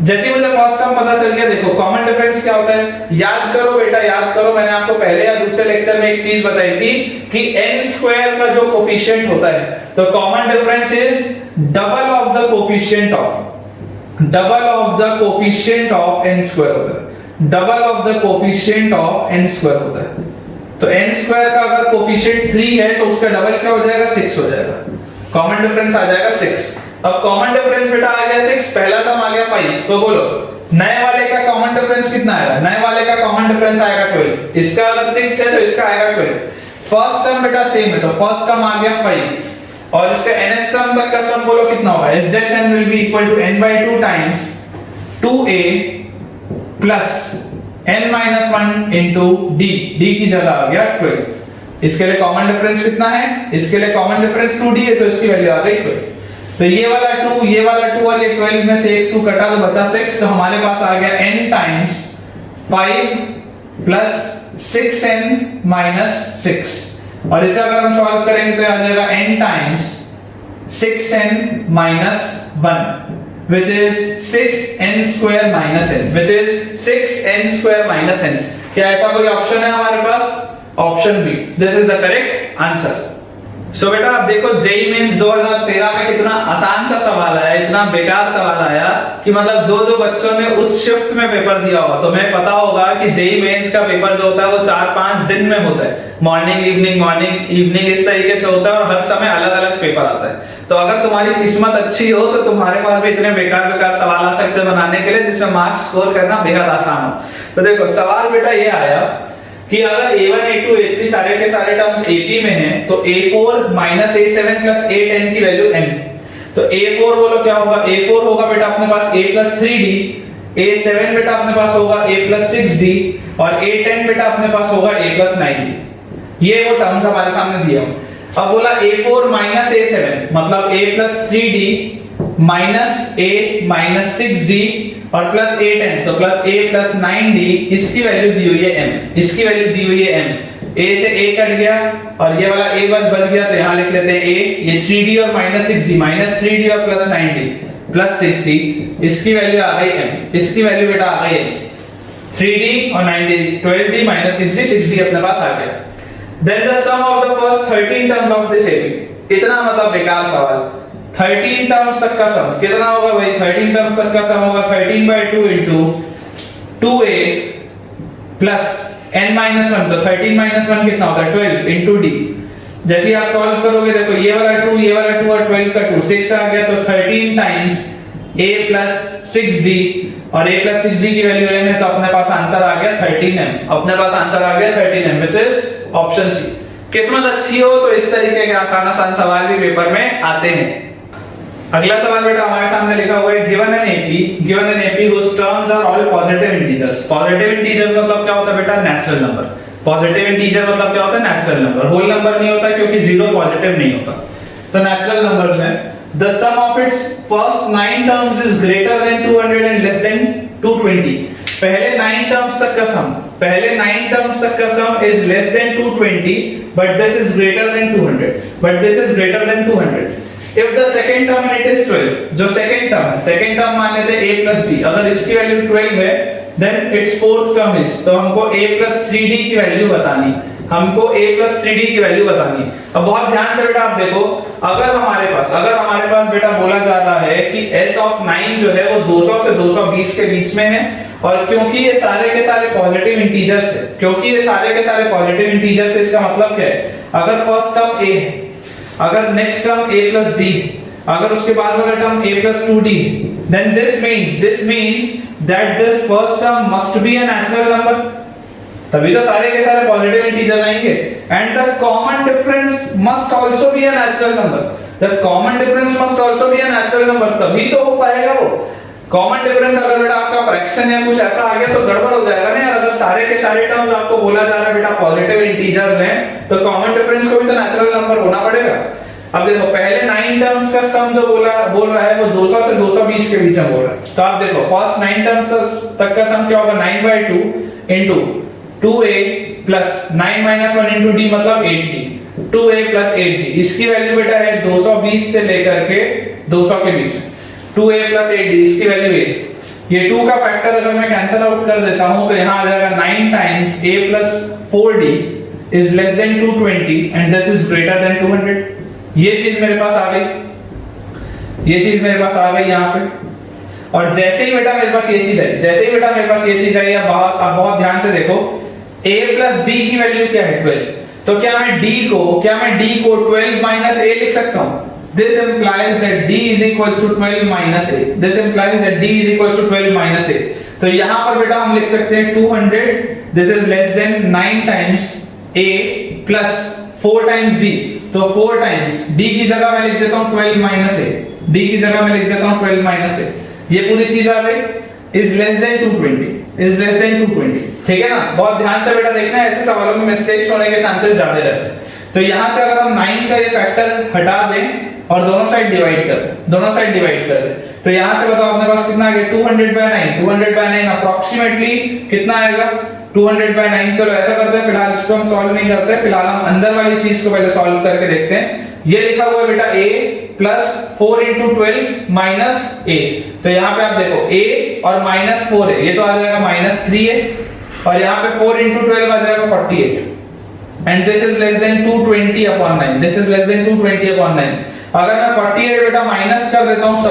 जैसे मुझे फर्स्ट टर्म पता चल गया, देखो कॉमन डिफरेंस क्या होता है, याद करो बेटा, याद करो, मैंने आपको पहले या दूसरे लेक्चर में एक चीज बताई थी कि n² का जो कोफिशिएंट होता है, तो common difference is double of the coefficient of n² होता है, double of the coefficient of n² होता है। तो n² का अगर कोफिशिएंट 3 है तो उसका डबल क्या हो जाएगा, 6 हो जाएगा। कॉमन डिफरेंस आ जाएगा 6। अब कॉमन डिफरेंस बेटा आ गया 6, पहला टर्म आ गया 5, तो बोलो नए वाले का कॉमन डिफरेंस कितना आएगा, नए वाले का कॉमन डिफरेंस आएगा 12। इसका अगर 6 है तो इसका आएगा 12। फर्स्ट टर्म बेटा सेम है तो फर्स्ट टर्म आ गया 5, और इसका nth टर्म तक का सम बोलो कितना होगा, s dash n will be equal to n/2 times 2a plus n-1 into d की जगह आ गया 12। इसके लिए कॉमन डिफरेंस कितना है, इसके लिए कॉमन डिफरेंस 2d है तो इसकी वैल्यू आ गई 12। तो ये वाला 2, ये वाला 2 और ये 12 में से एक 2 कटा तो बचा 6, तो हमारे पास आ गया n टाइम्स 5 प्लस 6n - 6। और इसे अगर हम सॉल्व करेंगे तो आ जाएगा n times 6n - 1 which is 6n² - n, which is 6n² - n। क्या ऐसा कोई ऑप्शन है हमारे पास, option B, this is the correct answer. So बेटा आप देखो जेईई मेंस 2013 में कितना आसान सा सवाल आया, इतना बेकार सवाल आया कि मतलब जो बच्चों ने उस शिफ्ट में पेपर दिया होगा तो तुम्हें पता होगा कि जेईई मेंस का पेपर जो होता है वो 4-5 दिन में होता है, मॉर्निंग इवनिंग इस तरीके से होता है, और हर समय अलग-अलग पेपर आता है। तो अगर तुम्हारी किस्मत अच्छी हो तो तुम्हारे पास भी इतने बेकार सवाल आ सकते हैं बनाने के लिए जिसमें मार्क्स स्कोर करना बेहद आसान हो। तो देखो सवाल बेटा ये आया कि अगर a1 a2 a3 सारे के सारे टर्म्स AP में हैं तो a4 - a7 + a10 की वैल्यू m। तो a4 बोलो क्या होगा, a4 होगा बेटा अपने पास a + 3d, a7 बेटा अपने पास होगा a + 6d, और a10 बेटा अपने पास होगा a + 9d। ये वो टर्म्स हमारे सामने दिए हैं। अब बोला a4 - a7 मतलब a + 3d - a - 6d और प्लस a10, तो प्लस a + 9d, इसकी वैल्यू दी हुई है m, इसकी वैल्यू दी हुई है m। a से a कट गया और ये वाला a बच गया, तो यहां लिख लेते हैं a, ये 3d और -6d, -3d और प्लस 9d प्लस 6d, इसकी वैल्यू आ गई m, इसकी वैल्यू बेटा आ गई 3d और 9d, 12d - 6d, 6d अपने पास आ गया। Then the sum of the first 13 terms of this AB. इतना मतलब बेकार सवाल। 13 टर्म्स तक का सम कितना होगा भाई? 13 टर्म्स तक का सम होगा 13/2 into 2a plus n-1, तो 13 - 1 कितना होता है? 12 into d। जैसे आप सॉल्व करोगे, देखो ये वाला 2, ये वाला 2 और 12 का 2, 6 आ गया, तो 13 टाइम्स a plus 6d, और a plus 6d की वैल्यू m है, तो अपने पास आंसर आ गया 13m। अपने पास आंसर आ गया 13m, which is option C. किस्मत अच्छी हो तो इस तरीके के आसान आसान सवाल भी पेपर में आते हैं। अगला सवाल बेटा हमारे सामने लिखा हुआ है, given an AP whose terms are all positive integers। Positive integers मतलब क्या होता है बेटा? Natural number. पॉजिटिव इंटीजर मतलब क्या होता है? Natural number. होल नंबर नहीं होता क्योंकि जीरो पॉजिटिव नहीं होता, तो नेचुरल नंबर्स हैं। The sum of its first 9 terms is greater than 200 and less than 220। पहले 9 terms तक का सम is less than 220, but this is greater than 200। If the second term in it is 12, जो second term मान लेते हैं a plus d, अगर इसकी value 12 है, then its fourth term is, तो हमको a plus 3d की वैल्यू बतानी। अब बहुत ध्यान से बेटा आप देखो, अगर हमारे पास बेटा बोला जा रहा है कि s of 9 जो है वो 200 से 220 के बीच में है, और क्योंकि ये सारे के सारे पॉजिटिव इंटीजर्स थे, इसका मतलब क्या है? अगर फर्स्ट टर्म a है, अगर next term a plus d, अगर उसके बाद वाला term a plus 2d, then this means that this first term must be a natural number। तभी तो सारे के सारे पॉजिटिव इंटीजर आएंगे। And the common difference must also be a natural number. तभी तो हो पाएगा वो कॉमन डिफरेंस। अगर बेटा आपका फ्रैक्शन या कुछ ऐसा आ गया तो गड़बड़ हो जाएगा ना यार। अगर सारे के सारे टर्म्स आपको बोला जा रहा है बेटा पॉजिटिव इंटीजर्स हैं, तो कॉमन डिफरेंस को भी तो नेचुरल नंबर होना पड़ेगा। अब देखो पहले 9 टर्म्स का सम जो बोल रहा है वो 200 से 220 के बीच में बोल रहा है। तो आप देखो फर्स्ट 9 टर्म्स तक का सम क्या होगा? 9/2 into 2a plus 9 - 1 into d मतलब 8d। 2a plus 8d, इसकी वैल्यू बेटा है 220 से लेकर के 200 के बीच में। 2a plus 8d, इसकी वैल्यू 8। ये 2 का फैक्टर अगर मैं कैंसिल आउट कर देता हूं तो यहां आ जाएगा 9 times a plus 4d is less than 220 and this is greater than 200। ये चीज मेरे पास आ गई यहाँ पे। और जैसे ही बेटा मेरे पास ये चीज आई, अब बहुत ध्यान से देखो, a plus d की वैल्यू क्या है? 12। तो क्या मैं d को 12 minus a लिख सकता हूं? This implies that d is equals to 12 minus a। तो यहाँ पर बेटा हम लिख सकते हैं 200, this is less than 9 times a plus 4 times d। तो 4 times d की जगह मैं लिख देता हूँ 12 minus a। ये पूरी चीज आ गई is less than 220। ठीक है ना? बहुत ध्यान से बेटा देखना है, ऐसे सवालों में मिस्टेक्स होने के चांसेस ज्यादा रहते हैं। तो यहां से अगर हम 9 का ये फैक्टर हटा दें और दोनों साइड डिवाइड कर दें, तो यहां से बताओ अपने पास कितना आ गया? 200/9 अप्रोक्सीमेटली कितना आएगा? 200/9। चलो ऐसा करते हैं, फिलहाल इसको हम सॉल्व नहीं करते, फिलहाल हम अंदर वाली चीज को पहले सॉल्व करके देखते हैं। ये लिखा हुआ है बेटा a plus 4 into 12 minus a। तो यहाँ पे आप देखो a और -4 है, ये तो आ जाएगा -3 है, और यहाँ पे 4 into 12 आ जाएगा 48। And this is less than 220/9। अगर मैं 48 बेटा माइनस कर देता हूँ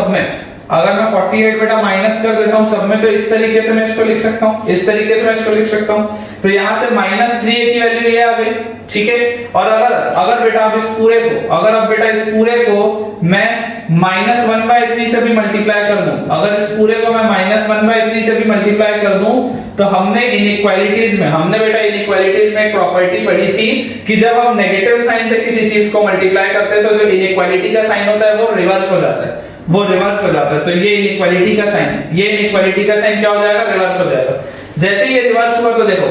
सब में, तो इस तरीके से मैं इसको लिख सकता हूँ। तो यहाँ से -3a की वैल्यू ये आ गई। ठीक है, और अगर बेटा आप इस पूरे को मैं -1/3 से भी मल्टीप्लाई कर दूं, तो हमने इनइक्वालिटीज में एक प्रॉपर्टी पढ़ी थी कि जब हम नेगेटिव साइन से किसी चीज को मल्टीप्लाई करते हैं तो जो इनइक्वालिटी का साइन होता है वो रिवर्स हो जाता है। तो ये इनइक्वालिटी का साइन क्या हो जाएगा? रिवर्स हो जाएगा। जैसे ये रिवर्स हुआ तो देखो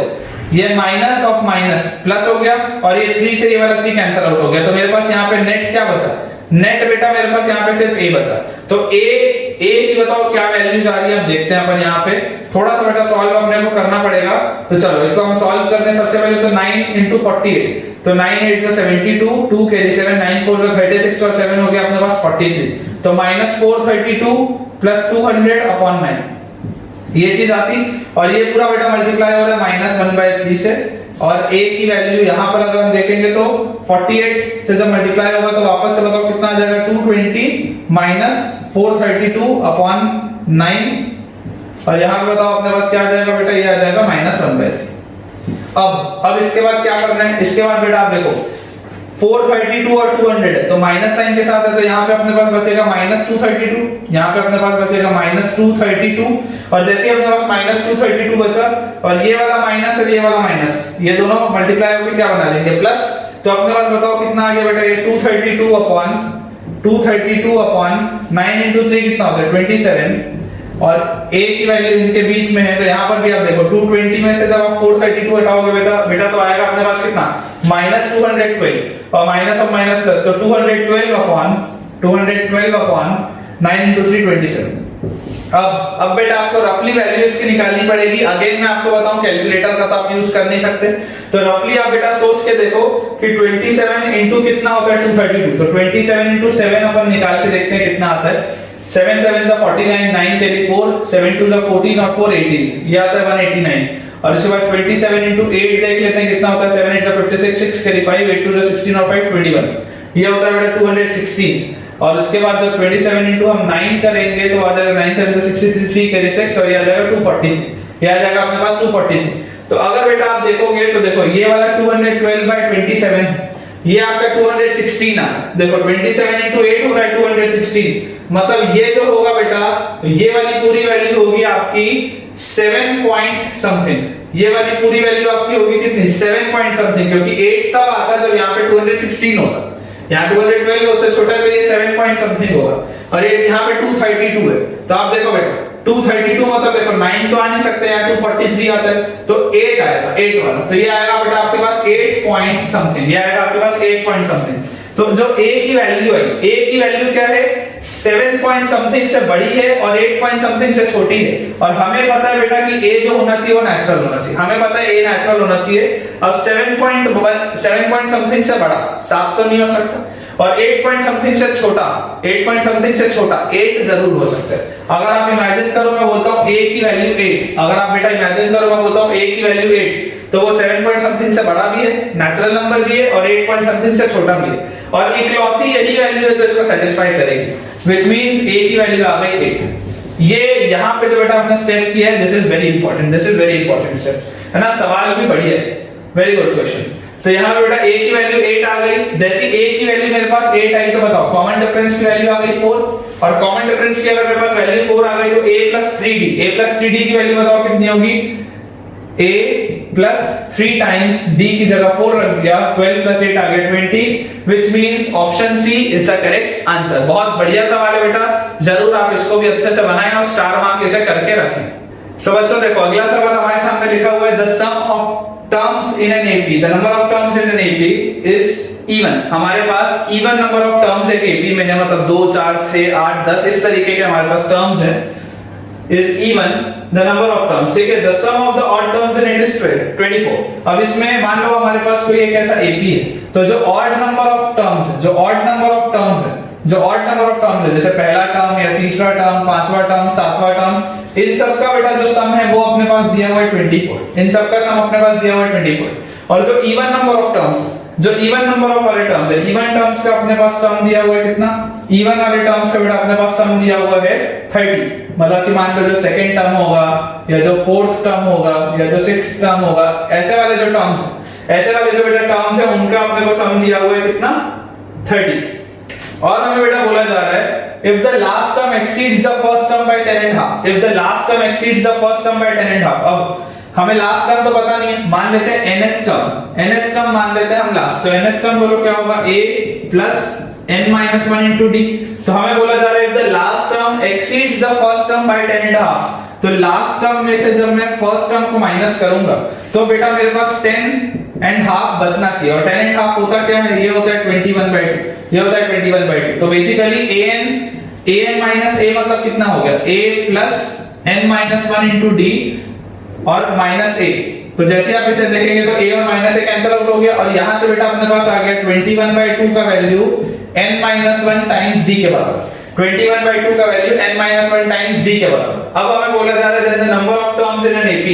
ये माइनस ऑफ माइनस प्लस हो गया, और ये 3 से ये वाला 3 कैंसिल आउट हो गया। तो मेरे पास यहाँ पे नेट क्या बचा? नेट बेटा मेरे पास यहाँ पे सिर्फ a बचा। तो a की बताओ क्या वैल्यूज आ रही है? हम देखते हैं अपन यहाँ पे थोड़ा सा बेटा सॉल्व अपने को करना पड़ेगा। तो चलो इसको हम सॉल्व करते हैं। सबसे पहले तो 9 into 48, तो 9 8 से 72, 2 कैरी 7, 9 4 से 36 और 7 हो गया अपने पास 43। तो -432 plus 200/9 ये चीज आती, और ये पूरा बेटा मल्टीप्लाई हो रहा है -1/3 से। और a की वैल्यू यहाँ पर अगर हम देखेंगे तो 48 से जब मल्टीप्लाई होगा तो वापस से बताओ कितना आ जाएगा, 220 माइनस 432 अपॉन 9, और यहाँ पे बताओ अपने पास क्या आ जाएगा बेटा, ये आ जाएगा -1/3। अब इसके बाद क्या करना है, इसके बाद बेटा आप देखो 432 और 200 है तो माइनस साइन के साथ है, तो यहाँ पे अपने पास बचेगा -232, यहाँ पे अपने पास बचेगा -232, और जैसे ही अपने पास -232 बचा और ये वाला माइनस और ये वाला माइनस, ये दोनों मल्टीप्लाई होकर क्या बना लेंगे, प्लस। तो अपने पास बताओ कितना आ गया बेटा, ये 232 अपॉन 9 into 3 कितना होता है, 27, और a की वैल्यू इनके बीच में है, तो यहाँ पर भी आप देखो 220 में से जब आप 432 हटाओगे बेटा तो आएगा अपने पास कितना, -212, और माइनस और माइनस प्लस, तो 212 अपॉन 9 into 3 27। अब बेटा आपको रफली वैल्यू इसकी निकालनी पड़ेगी। अगेन मैं आपको बताऊं कैलकुलेटर का तो आप यूज कर नहीं सकते, तो रफली आप बेटा सोच के देखो कि 27 into कितना होता है 232, तो 27 into 7 अपन निकाल के देखते हैं कितना आता है। 7 7 जा 49, 9 कैरी 4, 7 2 जा 14 और 4 18, ये आता है 189, और इसके बाद 27 into 8 देख लेते हैं कितना होता है, 7 8 जा 56, 6 कैरी 5, 8 2 जा 16 और 5 21, ये होता है बेटा 216, और उसके बाद जब 27 into हम 9 करेंगे तो आ जाएगा 9 7 जा 63, 3 कैरी 6, और ये आ जाएगा 243, ये आ जाएगा अपने पास 243। तो अगर बेटा आप देखोगे तो देखो ये वाला 212/27, ये आपका 216 आ, देखो 27 into 8 होता है 216, मतलब ये जो होगा बेटा, ये वाली पूरी वैल्यू होगी आपकी 7 पॉइंट समथिंग, ये वाली पूरी वैल्यू आपकी होगी कितनी, 7 पॉइंट समथिंग, क्योंकि 8 तब आता है जब यहाँ पे 216 होगा, यहाँ 212 उससे छोटा है तो ये 7 पॉइंट समथिंग होगा, और ये यहाँ पे 232 है, तो आप देखो बेटा 232 मतलब देखो 9 तो आ नहीं सकते, यहाँ 243 आता है, तो 8 आएगा, 8 वाला, तो ये आएगा बेटा आपके पास 8 पॉइंट समथिंग, ये आएगा आपके पास 8 पॉइंट समथिंग। तो जो a की वैल्यू है, a की वैल्यू क्या है, 7 पॉइंट समथिंग से बड़ी है और 8 पॉइंट समथिंग से छोटी है, और हमें पता है बेटा कि a जो होना चाहिए वो नेचुरल होना चाहिए, हमें पता है a नेचुरल होना चाहिए। अब 7 पॉइंट समथिंग से बड़ा 7 तो नहीं हो सकता, और 8 पॉइंट समथिंग से छोटा 8 पॉइंट समथिंग से छोटा 8 जरूर हो सकता है। अगर आप इमेजिन करो, मैं बोलता हूं a की वैल्यू 8, अगर आप बेटा इमेजिन करो, मैं बोलता हूं a की वैल्यू 8, तो वो 7 पॉइंट समथिंग से बड़ा भी है, नेचुरल नंबर भी है, और 8 पॉइंट समथिंग से छोटा भी है, और इकलौती यही वैल्यू है जो इसको सेटिस्फाई करेगी, व्हिच मींस a की वैल्यू आ गई 8। ये यहाँ पे जो बेटा आपने स्टेप किया है, this is very important, this is very important step, है ना, सवाल भी बढ़िया है, वेरी गुड क्वेश्चन। तो यहाँ पे बेटा a की वैल्यू 8 आ गई, जैसी a की वैल्यू मेरे पास 8 आई तो बताओ कॉमन डिफरेंस की वैल्यू आ गई 4, और कॉमन डिफरेंस की अगर मेरे पास वैल्यू 4 आ गई तो a plus 3d की वैल्यू बताओ कितनी होगी, a plus 3 times d की जगह 4 रख दिया, 12 plus 8 आ गया 20, which means option C is the correct answer। बहुत बढ़िया सवाल है बेटा, जरूर आप इसको भी अच्छे से बनाएं और स्टार मार्क इसे करके रखें। सो बच्चों देखो अगला सवाल हमारे सामने लिखा हुआ है, the sum of terms in an AP, the number of terms in an AP is even। हमारे पास even number of terms एक AP में है, मतलब 2 4 6 8 10 इस तरीके के हमारे पास terms हैं, is even the number of terms, ठीक है, the sum of the odd terms in it is 24। अब इसमें मान लो हमारे पास कोई एक ऐसा AP है, तो जो odd number of terms है, जो odd number of terms है, जैसे पहला टर्म या तीसरा टर्म, पांचवा टर्म, सातवां टर्म, इन सब का बेटा जो सम है वो अपने पास दिया हुआ है 24, इन सब का सम अपने पास दिया हुआ है 24। और जो इवन नंबर ऑफ टर्म्स, जो इवन नंबर ऑफ वाले टर्म्स है, इवन टर्म्स का अपने पास सम दिया हुआ है कितना, इवन वाले टर्म्स का बेटा अपने पास सम दिया हुआ है 30, मतलब कि मान लो जो सेकंड टर्म होगा या जो फोर्थ टर्म होगा या जो सिक्स्थ टर्म होगा, ऐसे वाले जो टर्म्स, ऐसे वाले जो बेटा टर्म्स है उनका अपने को सम दिया हुआ है कितना, 30। और हमें बेटा बोला जा रहा है if the last term exceeds the first term by 10.5, if the last term exceeds the first term by 10.5, अब हमें लास्ट टर्म तो पता नहीं है, मान लेते हैं nth टर्म मान लेते हैं हम लास्ट, तो nth टर्म बोलो क्या होगा, a plus n-1 into d। तो हमें बोला जा रहा है if the last term exceeds the first term by 10.5, तो लास्ट टर्म में से जब मैं फर्स्ट टर्म को माइनस करूंगा तो बेटा मेरे पास 10.5 बचना चाहिए, और 10.5 होता क्या है, ये होता है 21/2, ये होता है 21/2। तो बेसिकली an minus a मतलब कितना हो गया, a plus n-1 into d और माइनस a। तो जैसे आप इसे देखेंगे तो a और माइनस a कैंसिल आउट हो गया, और यहां से बेटा अपने पास आ गया 21/2 का वैल्यू n-1 टाइम्स d के बराबर, 21/2 का वैल्यू n-1 टाइम्स d के बराबर। अब हमें बोला जा रहा है the number of terms in an AP,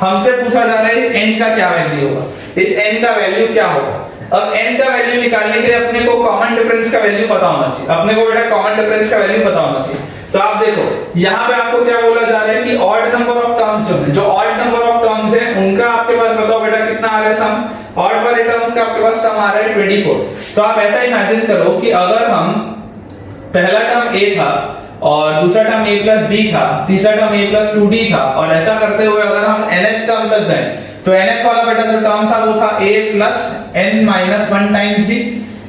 हमसे पूछा जा रहा है इस n का क्या वैल्यू होगा। इस n का वैल्यू क्या होगा। अब n का वैल्यू निकालने के लिए अपने को कॉमन डिफरेंस का वैल्यू पता होना चाहिए। अपने को बेटा कॉमन डिफरेंस का वैल्यू पता होना चाहिए। तो आप देखो यहाँ पे आपको क्या बोला जा रहा है कि ऑड नंबर ऑफ टर्म्स जो ऑड नंबर ऑफ टर्म्स है उनका आपके पास बताओ बेटा कितना आ रहा है सम। ऑड वाले टर्म्स का आपके पास सम आ रहा है 24। तो आप ऐसा इमेजिन करो कि अगर हम पहला टर्म a था और दूसरा टर्म a प्लस d था, तीसरा टर्म a प्लस 2d था, और ऐसा करते हुए अगर हम nth टर्म तक गए तो nth वाला बेटा जो टर्म था वो था a plus n minus 1 times d,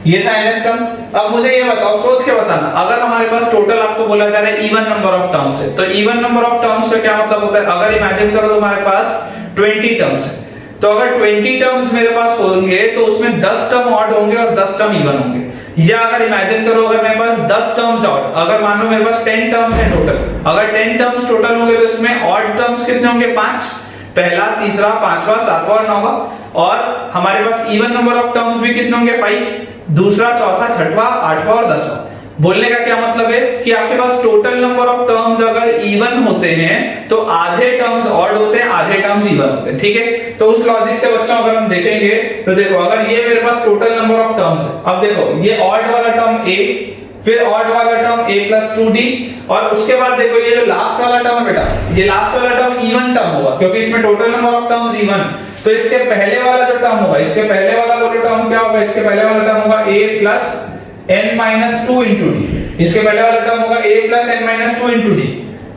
ये था nth टर्म। अब मुझे ये बताओ, सोच के बताना, अगर हमारे पास टोटल आपको बोला जा रहा है इवन नंबर ऑफ टर्म्स है, तो इवन नंबर ऑफ टर्म्स का क्या मतलब होता है। अगर इमेजिन करो तो हमारे पास 20 टर्म्स है, तो अगर 20 टर्म्स मेरे पास होंगे तो उसमें 10 टर्म ऑड होंगे और 10 टर्म इवन होंगे। या अगर इमेजिन करो अगर मेरे पास 10 टर्म्स ऑड, अगर मान लो मेरे पास 10 टर्म्स है टोटल, अगर 10 टर्म्स टोटल होंगे तो इसमें ऑड टर्म्स कितने होंगे 5, पहला, तीसरा, पांचवा, सातवां और नौवां, और हमारे पास इवन नंबर ऑफ टर्म्स भी कितने होंगे 5, दूसरा, चौथा, छठवां, आठवां और 10वां। बोलने का क्या मतलब है कि आपके पास टोटल नंबर ऑफ टर्म्स अगर इवन होते हैं तो आधे टर्म्स ऑड होते हैं, आधे टर्म्स इवन होते हैं, ठीक है। तो उस लॉजिक से बच्चों अगर हम देखेंगे तो देखो अगर ये मेरे पास टोटल नंबर ऑफ टर्म्स है, अब देखो ये ऑड वाला टर्म a, फिर ऑड वाला टर्म a प्लस 2d, और उसके बाद देखो ये जो लास्ट वाला टर्म है बेटा, ये लास्ट वाला टर्म इवन टर्म होगा क्योंकि इसमें total number of terms even. तो इसके पहले वाला जो टर्म होगा, इसके पहले वाला वो टर्म क्या होगा, इसके पहले वाला टर्म होगा a plus n minus 2 into D, इसके पहले वाला टर्म होगा a plus n minus 2 into D.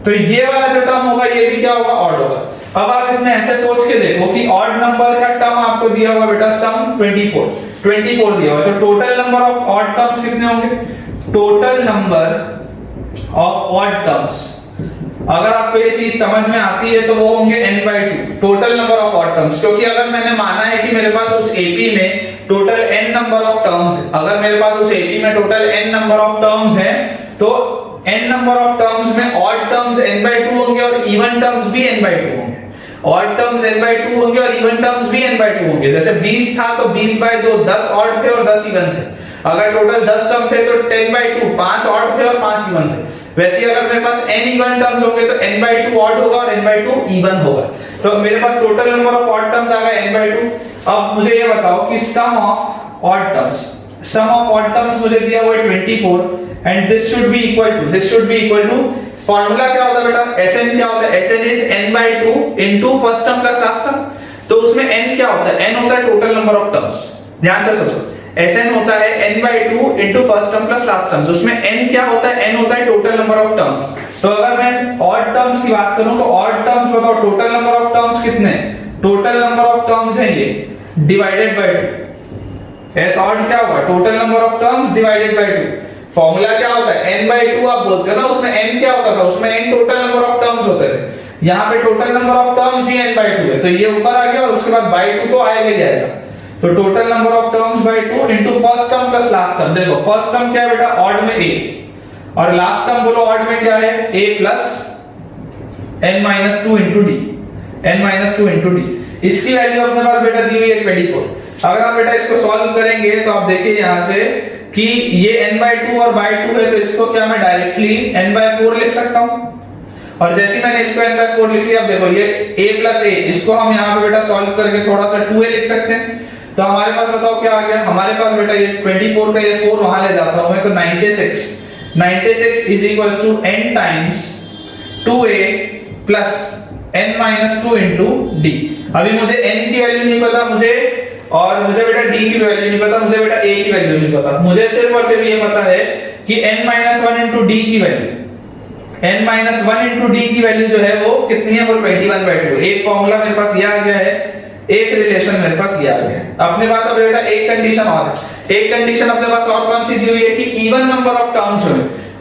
तो ये वाला जो टर्म होगा ये भी क्या होगा, ऑड होगा। अब आप इसमें ऐसे सोच के देखो कि ऑड नंबर का टर्म आपको दिया हुआ बेटा सम 24 दिया हुआ है, तो total number of odd terms कितने होंगे, total number of odd terms, अगर आपको ये चीज समझ में आती है तो वो होंगे n/2 total number of odd terms. क्योंकि अगर मैंने माना है कि मेरे पास उस एपी में total n number of terms है, अगर मेरे पास उस एपी में total n number of terms है तो n नंबर ऑफ टर्म्स में ऑड टर्म्स n/2 होंगे और इवन टर्म्स भी n/2 होंगे। ऑड टर्म्स n/2 होंगे और इवन टर्म्स भी n/2 होंगे। जैसे 20 था तो 20/2 10 ऑड थे और 10 इवन थे। अगर टोटल 10 टर्म थे तो 10/2 5 ऑड थे और 5 इवन थे। वैसे अगर मेरे पास n इवन टर्म्स होंगे तो n/2 ऑड होगा और n/2 इवन होगा। तो मेरे पास total number of odd terms आ गए n/2। अब मुझे ये बताओ कि सम ऑफ ऑड टर्म्स मुझे दिया हुआ है 24 and this should be equal to formula क्या होता है बेटा, Sn क्या होता है, Sn is n/2 into first term plus last term. तो उसमें n क्या होता है, n होता है टोटल नंबर ऑफ टर्म्स। ध्यान से सोचो, Sn होता है n/2 into first term plus last term, उसमें n क्या होता है, n होता है टोटल नंबर ऑफ टर्म्स। तो अगर मैं ऑड टर्म्स की बात करूं तो ऑड टर्म्स बताओ टोटल नंबर ऑफ टर्म्स कितने हैं, टोटल नंबर ऑफ टर्म्स है ये डिवाइडेड बाय 2। एस ऑड क्या होगा, total number of terms divided by 2। Formula क्या होता है n/2 आप बोलते हो ना, उसमें n क्या होता था, उसमें n total number of terms होते थे। यहाँ पे total number of terms he n/2 है, तो ये ऊपर आ गया और उसके बाद बाय 2 तो आएगा ही आएगा। तो total number of terms by 2 into first term plus last term. देखो फर्स्ट टर्म क्या है बेटा, ऑड में a, और लास्ट टर्म बोलो ऑड में क्या है, a plus n minus 2 into D, n minus 2 into D. इसकी वैल्यू अपने पास बेटा दी हुई है 24। अगर हम बेटा इसको सॉल्व करेंगे तो आप देखिए यहाँ से कि ये n/2 और by 2 है, तो इसको क्या मैं डायरेक्टली n/4 लिख सकता हूँ। और जैसे मैंने इसको n/4 लिख लिया, अब देखो ये a प्लस a, इसको हम यहाँ पे बेटा सॉल्व करके थोड़ा सा 2a लिख सकते हैं। तो हमारे पास बताओ क्या आ गया, हमारे पास बेटा ये 24 का ये 4 वहां ले जाता हूं मैं, तो 96 is equals to n times 2a plus n minus 2 into d. अभी मुझे n की वैल्यू नहीं पता मुझे, और मुझे बेटा d की वैल्यू नहीं पता, मुझे बेटा a की वैल्यू नहीं पता। मुझे सिर्फ और सिर्फ ये पता है कि n माइनस 1 इंटू डी की value, n minus 1 into D की वैल्यू जो है वो कितनी है, वो 21/2। एक फॉर्मूला मेरे पास ये आ गया है, एक रिलेशन मेरे पास ये आ गया है। अपने पास अब बेटा एक कंडीशन और है, एक कंडीशन अपने पास और कौन सी दी हुई है कि इवन नंबर ऑफ टर्म्स है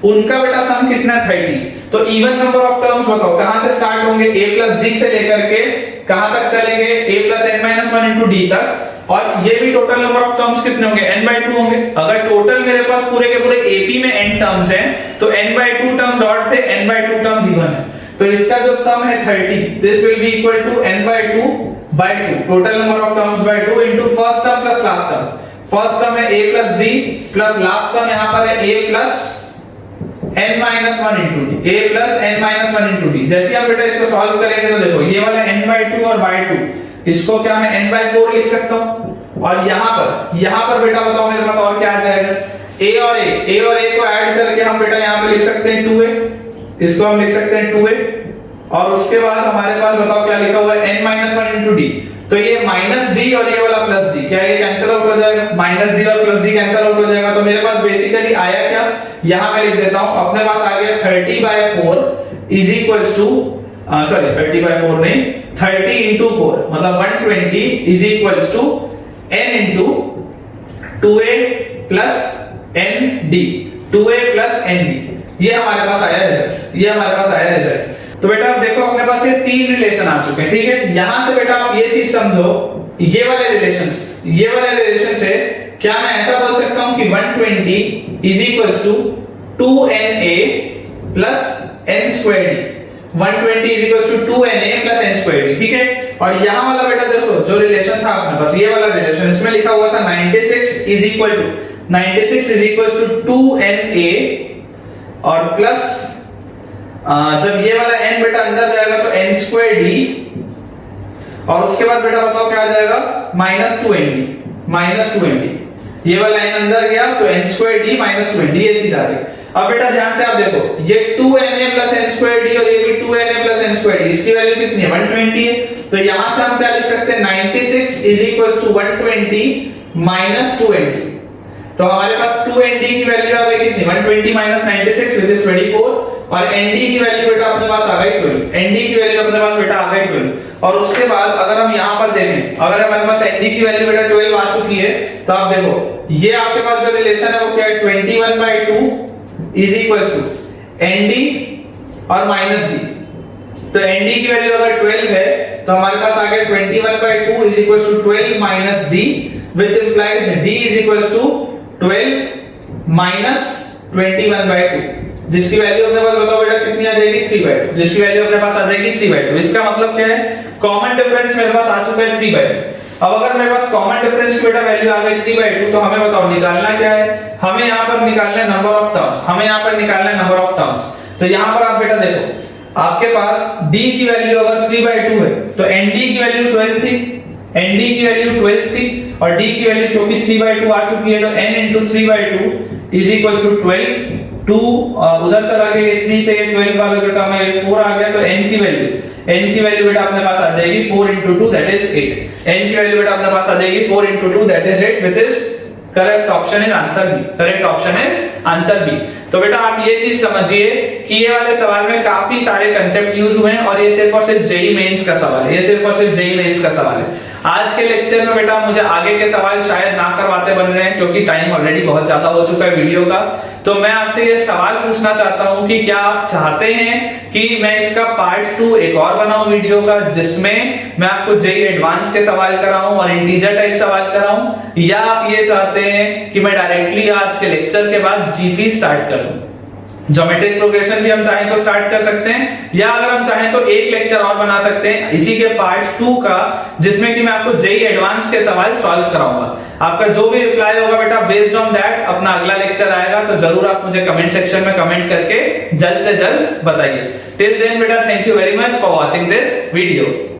उनका बेटा सम कितना है 30। तो इवन नंबर ऑफ टर्म्स बताओ कहां से स्टार्ट होंगे, a प्लस d से लेकर के कहां तक चलेंगे, a plus n minus 1 into D तक। और ये भी टोटल नंबर ऑफ टर्म्स कितने होंगे, n/2 होंगे। अगर टोटल मेरे पास पूरे के पूरे AP में n टर्म्स हैं तो n/2 टर्म्स ऑड थे, n/2 टर्म्स इवन है। तो इसका जो सम है 30, this will be equal to n/2/2 total number of terms by 2 into first term plus last term. First term है a plus d plus last term यहां पर है a plus n minus 1 into d, a plus n minus 1 into d. जैसे हम बेटा इसको solve करेंगे तो देखो ये वाला n/2 और by 2 इसको क्या मैं n/4 लिख सकता हूं। और यहां पर बेटा बताओ मेरे पास और क्या आ जाएगा, a और a को ऐड करके हम बेटा यहां पे लिख सकते हैं 2a, इसको हम लिख सकते हैं 2a। और उसके बाद हमारे पास बताओ क्या लिखा हुआ है n-1 into d, तो ये -d और ये वाला +d, क्या ये कैंसिल आउट हो जाएगा, -d और +d कैंसिल आउट हो जाएगा। तो मेरे पास बेसिकली आया क्या, यहां मैं लिख देता हूं, अपने पास आ गया 30/4 इज इक्वल्स टू, सॉरी 30/4 नहीं, 30 into 4 मतलब 120 is equals to n into 2a plus nd, 2a plus nd, ये हमारे पास आया रिजल्ट। तो बेटा अब देखो अपने पास ये तीन रिलेशन आ चुके हैं, ठीक है। यहां से बेटा आप ये चीज समझो, ये वाले रिलेशन से क्या मैं ऐसा बोल सकता हूं कि 120 is equals to 2na plus n squared d, 120 is equals to 2na plus n squared d, ठीक है। और यहां वाला बेटा देखो जो रिलेशन था अपने पास, ये वाला रिलेशन, इसमें लिखा हुआ था 96 is equals to 2na और प्लस जब ये वाला n बेटा अंदर जाएगा तो n squared d, और उसके बाद बेटा बताओ क्या आ जाएगा, -2nd, ये वाला n अंदर गया तो n squared d -2nd, ये चीज आ गई। अब बेटा ध्यान से आप देखो, ये 2na plus n squared d और ये भी 2na plus n squared d, इसकी वैल्यू कितनी है, 120 है। तो यहां से हम क्या लिख सकते हैं, 96 is equals to 120 minus 2nd, तो हमारे पास 2nd की वैल्यू आ गई कितनी, 120 minus 96 which is 24, और nd की वैल्यू बेटा अपने पास आ गई 12, nd की वैल्यू अपने पास बेटा आ गई 12। और उसके बाद अगर हम यहां पर देखें, अगर हमारे पास nd की वैल्यू बेटा 12 आ चुकी है, तो आप देखो ये आपके पास जो रिलेशन है वो क्या है, 21/2 इज इक्वल्स टू nd और -d। तो nd की वैल्यू अगर 12 है तो हमारे पास आ गया 21/2 is equals to 12 minus d, which implies d is equals to 12 minus 21/2, जिसकी वैल्यू अपने पास बताओ बेटा कितनी आ जाएगी, 3/2, जिसकी वैल्यू अपने पास आ जाएगी 3/2। इसका मतलब क्या है, कॉमन डिफरेंस मेरे पास आ चुका है 3/2। अब अगर मेरे पास कॉमन डिफरेंस की बेटा वैल्यू आ गई 3/2, तो हमें बताओ निकालना क्या है, हमें यहां पर निकालना है नंबर ऑफ टर्म्स, तो यहां पर आप बेटा देखो आपके पास d की वैल्यू अगर 3/2 है तो nd की वैल्यू 12 थी, और d की वैल्यू क्योंकि 3/2 आ चुकी है तो n into 3/2 is equals to 12, 2 उधर चला गया, ये 3 से 12 वाला जो टर्म है ये 4 आ गया, तो n की वैल्यू बेटा अपने पास आ जाएगी 4 into 2 that is 8, n की वैल्यू बेटा अपने पास आ जाएगी 4 into 2 that is 8, which is correct option is answer B. तो बेटा आप ये चीज समझिए कि ये वाले सवाल में काफी सारे कंसेप्ट यूज हुए हैं, और ये सिर्फ और सिर्फ जेईई मेंस का सवाल है, आज के लेक्चर में बेटा मुझे आगे के सवाल शायद ना करवाते बन रहे हैं, क्योंकि टाइम ऑलरेडी बहुत ज्यादा हो चुका है वीडियो का। तो मैं आपसे ये सवाल पूछना चाहता हूं कि क्या आप चाहते हैं कि मैं इसका पार्ट 2 एक और बनाऊं वीडियो का, जिसमें मैं आपको जेईई एडवांस के सवाल कराऊं और इंटीजर टाइप सवाल कराऊं, या आप ये चाहते हैं कि मैं डायरेक्टली आज के लेक्चर के बाद जीपी स्टार्ट कर दूं। ज्योमेट्रिक प्रोग्रेशन भी हम चाहें तो स्टार्ट कर सकते हैं, या अगर हम चाहें तो एक लेक्चर और बना सकते हैं इसी के पार्ट 2 का, जिसमें कि मैं आपको जेईई एडवांस के सवाल सॉल्व कराऊंगा। आपका जो भी रिप्लाई होगा बेटा बेस्ड ऑन दैट अपना अगला लेक्चर आएगा, तो जरूर आप मुझे कमेंट सेक्शन में कमेंट करके जल्द से जल्द बताइए। टिल देन बेटा thank you very much for watching this video.